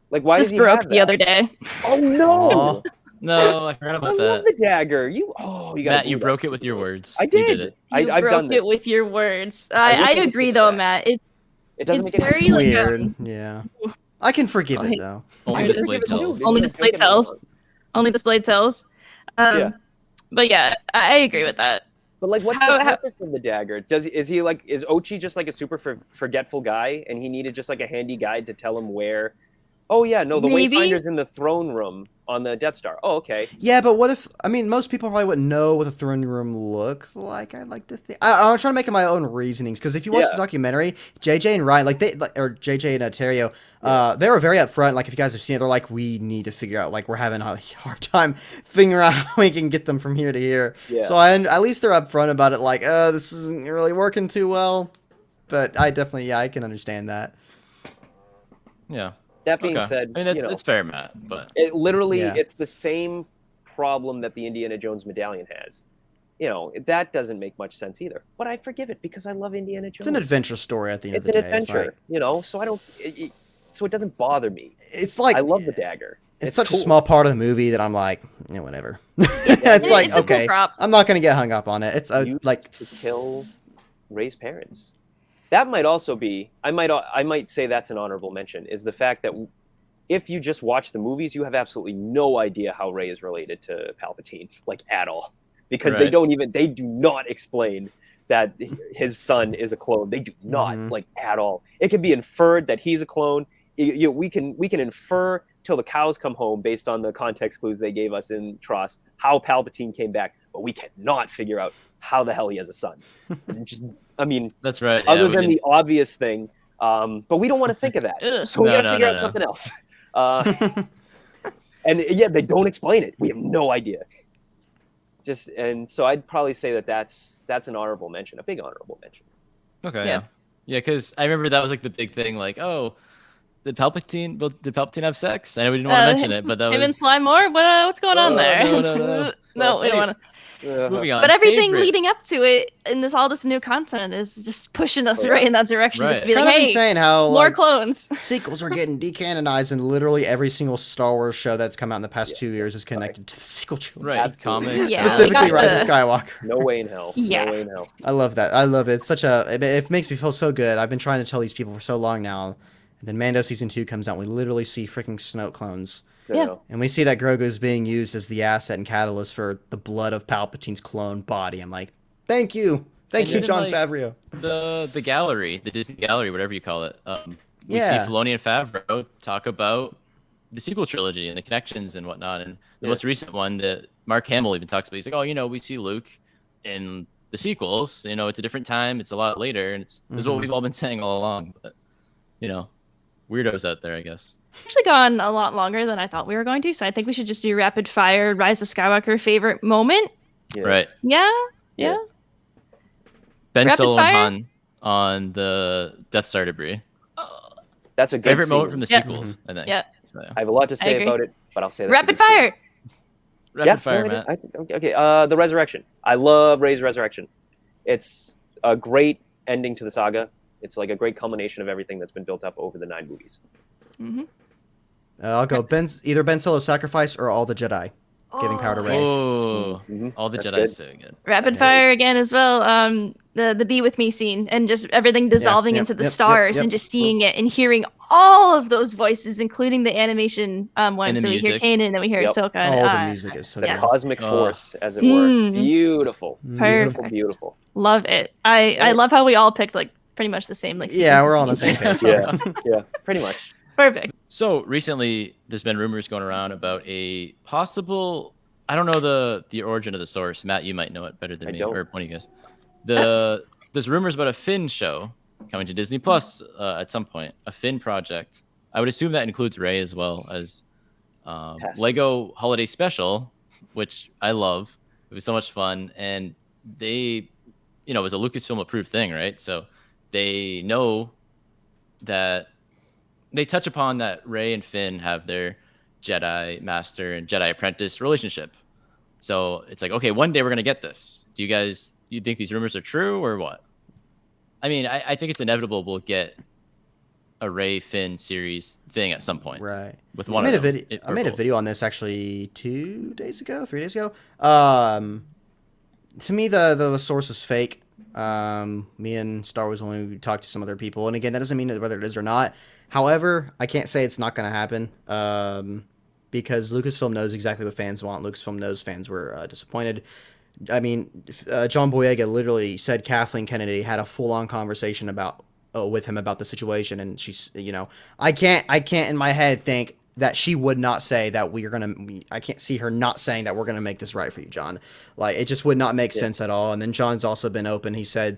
Like, why This does he broke have the that? other day. Oh no! No, I forgot I about love that. the dagger. You got Matt, you broke it with your words. I You did. it. You I've broke done it this. with your words. I I wish I agree, could though, do that. Matt. It doesn't It's make any very, sense. like, Weird. Yeah. I can forgive it though. Only I the just blade forget tells. Only Don't this blade get me tells. wrong. Only this blade tells. Yeah. But yeah, I agree with that. But like, what's How- the purpose of the dagger? Is Ochi just like a super forgetful guy, and he needed just like a handy guide to tell him where? Oh yeah, no, the Maybe. Wayfinder's in the throne room on the Death Star. Oh, okay. Yeah, but what if? I mean, most people probably wouldn't know what the throne room looked like. I'd like to think. I'm trying to make my own reasonings because if you watch Yeah. the documentary, JJ and Ryan, or JJ and Terrio, they were very upfront. Like, if you guys have seen it, they're like, we need to figure out. Like, we're having a hard time figuring out how we can get them from here to here. Yeah. So at least they're upfront about it. Like, this isn't really working too well. But I definitely, I can understand that. Yeah. That being Okay. said, I mean, that's fair, Matt. But it literally Yeah. it's the same problem that the Indiana Jones medallion has. That doesn't make much sense either. But I forgive it because I love Indiana Jones. It's an adventure story at the end It's of the an day. adventure, so I don't. So it doesn't bother me. It's like I love the dagger. it's such cool. a small part of the movie that I'm like, whatever. It's like, It's a cool okay, prop. I'm not gonna get hung up on it. It's Used like, to kill Rey's parents. That might also be. I might say that's an honorable mention. Is the fact that if you just watch the movies, you have absolutely no idea how Rey is related to Palpatine, like at all. because Right. they do not explain that his son is a clone. They do not like at all. It can be inferred that he's a clone. We can infer till the cows come home based on the context clues they gave us in TROS how Palpatine came back, but we cannot figure out how the hell he has a son. I mean, That's right. other we than didn't- the obvious thing, but we don't want to think of that, Ugh. so we No, got to figure no, out no. something else. And yeah, they don't explain it. We have no idea. And so I'd probably say that's an honorable mention, a big honorable mention. Okay. Yeah. Yeah, because I remember that was like the big thing. Like, oh, did Palpatine have sex? I know we didn't want to mention it, but that him and was Slime Moore. What's going on there? no. No, we don't want to. moving on. But everything Favorite. leading up to it, and all this new content is just pushing us Oh, yeah. right in that direction. Just to be It's like, kind of hey, insane how more like, clones. sequels are getting decanonized, and literally every single Star Wars show that's come out in the past 2 years is connected to the sequel trilogy. Right, Absolutely. comics. Yeah, Specifically, we got Rise of the- Skywalker. No way in hell. Yeah. No way in hell. I love that. I love it. It's such a. It makes me feel so good. I've been trying to tell these people for so long now. And then Mando season 2 comes out, and we literally see freaking Snoke clones. You Yeah. know. And we see that Grogu is being used as the asset and catalyst for the blood of Palpatine's clone body. I'm like, thank you. Thank And you, even, Jon like, Favreau. The gallery, the Disney gallery, whatever you call it. We Yeah. see Filoni and Favreau talk about the sequel trilogy and the connections and whatnot. And the Yeah. most recent one that Mark Hamill even talks about, he's like, oh, we see Luke in the sequels. It's a different time. It's a lot later. And it's what we've all been saying all along. But, weirdos out there, I guess. Actually gone a lot longer than I thought we were going to, so I think we should just do rapid fire Rise of Skywalker favorite moment. Yeah. Right. Yeah. Ben Rapid Solo fire? and Han on the Death Star debris. That's a good Favorite scene. moment from the Yeah. sequels, I think. Yeah. So, I have a lot to say agree. about it, but I'll say that's a Rapid good scene. fire. rapid fire, Matt. Okay. The resurrection. I love Rey's resurrection. It's a great ending to the saga. It's like a great culmination of everything that's been built up over the 9 movies. Mm-hmm. I'll go either Ben Solo's sacrifice or all the Jedi giving power to Rey. Oh, Mhm. all the That's Jedi good. is so good. Rapid That's fire again as well. The Be With Me scene and just everything dissolving yep, into the yep, stars yep. and just seeing it and hearing all of those voices, including the animation one. the So we hear music. Kanan and then we hear Yep. Ahsoka. Oh, the music is so The good. yes. cosmic Oh. force, as it were. Mm. Beautiful. Perfect. Beautiful. Love it. I Right. love how we all picked like pretty much the same like. Yeah, sequence we're of all on the scenes. same page. Yeah, pretty much. Perfect. So recently, there's been rumors going around about a possible. I don't know the origin of the source. Matt, you might know it better than I me, don't. or one of you guys. There's rumors about a Finn show coming to Disney Plus at some point. A Finn project. I would assume that includes Rey as well as Has to. Lego Holiday Special, which I love. It was so much fun, and they, it was a Lucasfilm approved thing, right? So they know that they touch upon that Rey and Finn have their Jedi Master and Jedi Apprentice relationship. So it's like, okay, one day we're gonna get this. Do you think these rumors are true or what? I mean, I think it's inevitable we'll get a Rey Finn series thing at some point. Right. With one I made of a them. video. I or made a both. video on this actually 3 days ago. To me, the source is fake. Me and Star Wars only talked to some other people, and again, that doesn't mean whether it is or not. However, I can't say it's not going to happen because Lucasfilm knows exactly what fans want. Lucasfilm knows fans were disappointed. I mean, John Boyega literally said Kathleen Kennedy had a full-on conversation with him about the situation, and she's, I can't in my head think that she would not say that I can't see her not saying that we're gonna make this right for you, John. Like, it just would not make sense at all. And then John's also been open. He said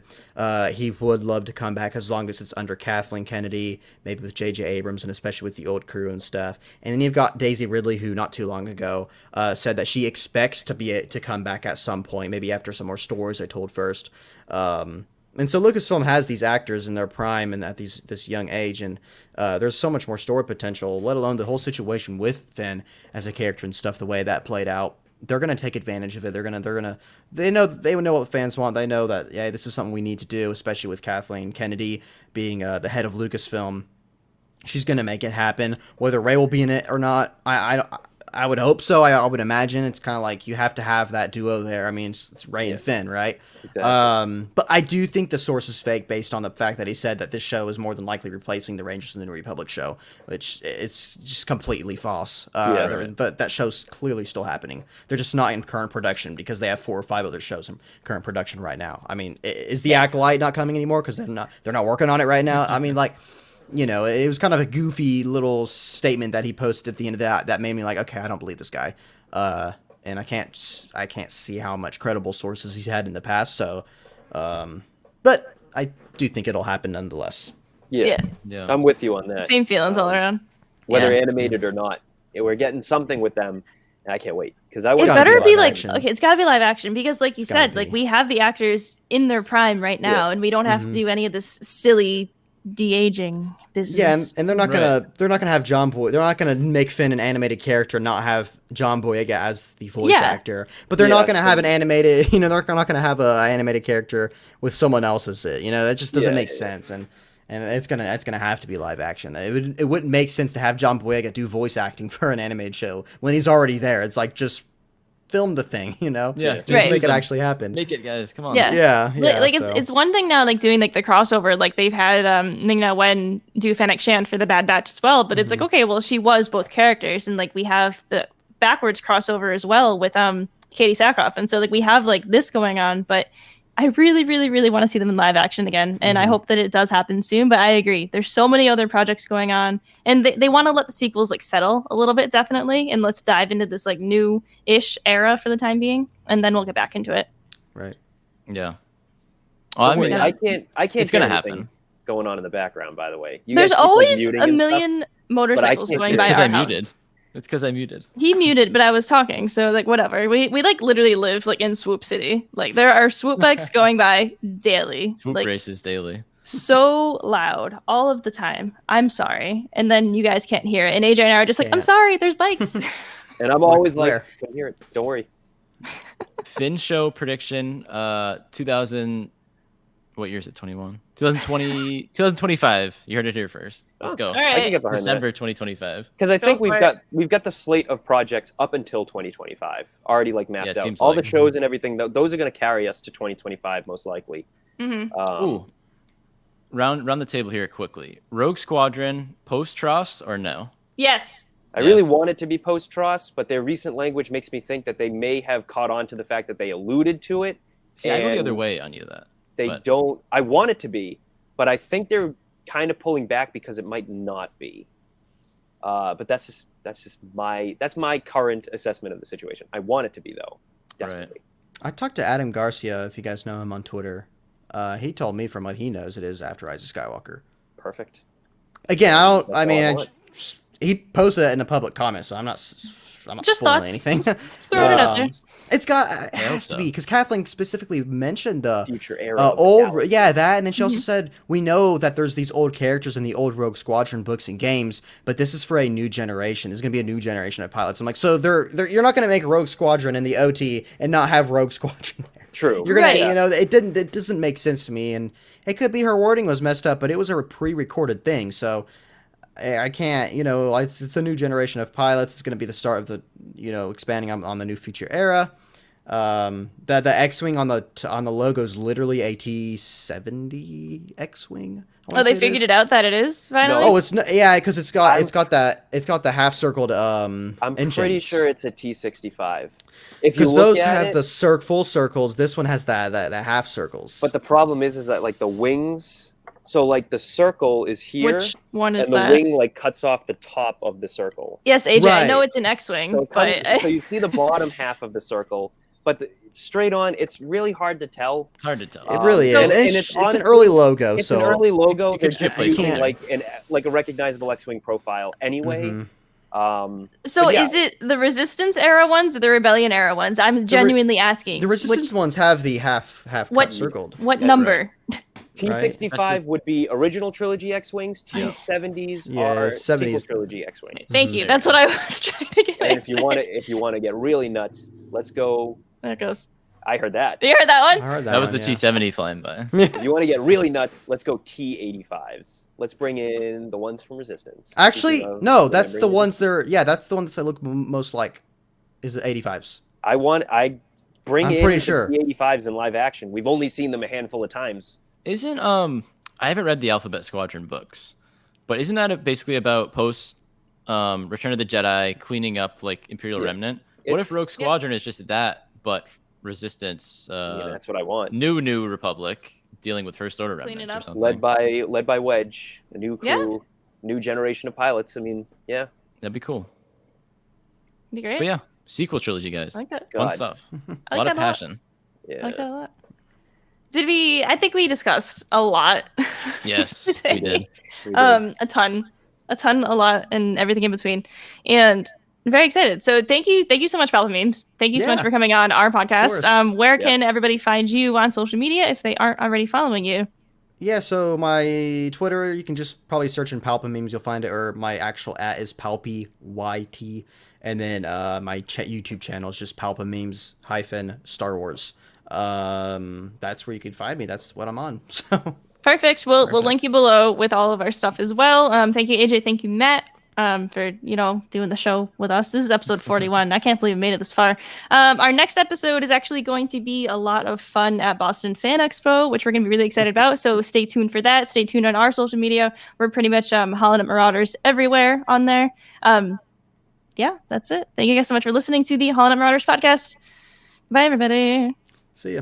he would love to come back as long as it's under Kathleen Kennedy, maybe with J.J. Abrams, and especially with the old crew and stuff. And then you've got Daisy Ridley, who not too long ago said that she expects to come back at some point, maybe after some more stories I told first. And so Lucasfilm has these actors in their prime and at this young age, and there's so much more story potential, let alone the whole situation with Finn as a character and stuff, the way that played out. They're gonna take advantage of it. They know what fans want. They know that, yeah, this is something we need to do, especially with Kathleen Kennedy being the head of Lucasfilm. She's gonna make it happen. Whether Rey will be in it or not, I I would hope so. I would imagine it's kind of like you have to have that duo there. I mean, it's Rey and Finn, right? Exactly. But I do think the source is fake based on the fact that he said that this show is more than likely replacing the Rangers of the New Republic show, which it's just completely false. That show's clearly still happening. They're just not in current production because they have 4 or 5 other shows in current production right now. I mean, is the Acolyte not coming anymore because they're not working on it right now? I mean, like. You know, it was kind of a goofy little statement that he posted at the end of that made me like, okay, I don't believe this guy. And I can't see how much credible sources he's had in the past. So, but I do think it'll happen nonetheless. Yeah. I'm with you on that. Same feelings all around. Whether animated or not, we're getting something with them, and I can't wait because It better be like okay, it's gotta be live action because, like you said, like we have the actors in their prime right now, and we don't have to do any of this silly de-aging business. Yeah, and they're not gonna have John Boy. They're not gonna make Finn an animated character, and not have John Boyega as the voice actor. But they're not gonna have an animated. You know, they're not gonna have an animated character with someone else as it. You know, that just doesn't make sense. And it's gonna have to be live action. It wouldn't make sense to have John Boyega do voice acting for an animated show when he's already there. It's like just film the thing, you know? Yeah, just make it actually happen. Make it, guys. Come on. Yeah. Like it's one thing now, like doing like the crossover. Like they've had Ming-Na Wen do Fennec Shand for the Bad Batch as well. But it's like, okay, well, she was both characters, and like we have the backwards crossover as well with Katie Sackhoff, and so like we have like this going on. But I really, really, really want to see them in live action again, and I hope that it does happen soon. But I agree, there's so many other projects going on, and they want to let the sequels like settle a little bit, definitely, and let's dive into this like new-ish era for the time being, and then we'll get back into it. Right. Yeah. Oh, I mean, I can't. It's gonna happen. Going on in the background, by the way. There's always a million motorcycles going by our house. Muted. It's because I muted. He muted, but I was talking, so like whatever. We like literally live like in Swoop City. Like there are swoop bikes going by daily. Swoop like, races daily. So loud all of the time. I'm sorry, and then you guys can't hear it. And AJ and I are just like, I'm sorry, there's bikes. And I'm always like, I can hear it. Don't worry. Finn show prediction. 2000. What year is it? 21. 2020. 2025. You heard it here first. Let's go. All right. I can get behind December 2025. Because I think we've got the slate of projects up until 2025 already like mapped out. All the shows and everything. Those are going to carry us to 2025 most likely. Ooh. Round the table here quickly. Rogue Squadron post TROS or no? Yes. I really want it to be post TROS, but their recent language makes me think that they may have caught on to the fact that they alluded to it. See, I go the other way on you that. They don't. I want it to be, but I think they're kind of pulling back because it might not be. But that's my current assessment of the situation. I want it to be though, definitely. Right. I talked to Adam Garcia, if you guys know him on Twitter. He told me from what he knows, it is after Rise of Skywalker. Perfect. Again, he posted that in a public comment, so I'm not just spoiling anything. Just throwing it out there. It has to be because Kathleen specifically mentioned the future era that, and then she also said we know that there's these old characters in the old Rogue Squadron books and games, but this is for a new generation. There's gonna be a new generation of pilots. I'm like, so you're not gonna make Rogue Squadron in the OT and not have Rogue Squadron there. True. You're gonna, it doesn't make sense to me, and it could be her wording was messed up, but it was a pre-recorded thing, so. I can't, it's a new generation of pilots. It's going to be the start of the, expanding on the new future era. The X-wing on the logo is literally a T-70 X-wing. Oh, they figured it out that it is finally. No. Oh, it's not. Yeah, because it's got the half circled. I'm engines. pretty sure it's a T-65. Because those have the full circles. This one has the half circles. But the problem is that like the wings. So, like, the circle is here, which one is and the wing, like, cuts off the top of the circle. Yes, AJ, I know it's an X-Wing, so you see the bottom half of the circle, but straight on, it's really hard to tell. It's hard to tell. It really is. It's honestly, an early logo. It's an early logo. They're just using, like a recognizable X-Wing profile anyway. Is it the Resistance era ones or the Rebellion era ones? I'm genuinely asking. The Resistance ones have the half cut circled. What number? Right. T-65 would be original Trilogy X-Wings. T-70s are 70s. sequel Trilogy X-Wings. Thank you. That's what I was trying to get. And if you want to get really nuts, let's go. There it goes. I heard that. You heard that I one? heard That was one, the yeah. T70 flying by. If you want to get really nuts, let's go T85s. Let's bring in the ones from Resistance. Actually, Speaking of no, that's the remembering ones there. Yeah, that's the ones that look most like. Is it 85s? I bring I'm in pretty the sure. T85s in live action. We've only seen them a handful of times. Isn't I haven't read the Alphabet Squadron books, but isn't that basically about post Return of the Jedi cleaning up like Imperial Yeah. Remnant? What if It's- Rogue Squadron is just that, but Resistance, that's what I want. new Republic dealing with First Order Clean it remnants or up. something? Led by Wedge, a new crew, new generation of pilots. I mean, yeah. That'd be cool. Be great. But yeah, sequel trilogy, guys. I like that. Fun God. stuff. I A like lot of that a lot. passion. Yeah. I like that a lot. Did we? I think we discussed a lot. Yes, we today. did. We did. A lot, and everything in between, and I'm very excited. So thank you so much, Palpamemes. Thank you so much Yeah. for coming on our podcast. course. Where Yeah. can everybody find you on social media if they aren't already following you? Yeah, so my Twitter, you can just probably search in Palpamemes, you'll find it, or my actual @ is PalpyYT, and then my YouTube channel is just Palpamemes - Star Wars. That's where you can find me. That's what I'm on. So Perfect. We'll Perfect. link you below with all of our stuff as well. Thank you, AJ. Thank you, Matt, for doing the show with us. This is episode 41. I can't believe we made it this far. Our next episode is actually going to be a lot of fun at Boston Fan Expo, which we're going to be really excited about. So stay tuned for that. Stay tuned on our social media. We're pretty much HoloNet Marauders everywhere on there. Yeah, that's it. Thank you guys so much for listening to the HoloNet Marauders podcast. Bye, everybody. see ya.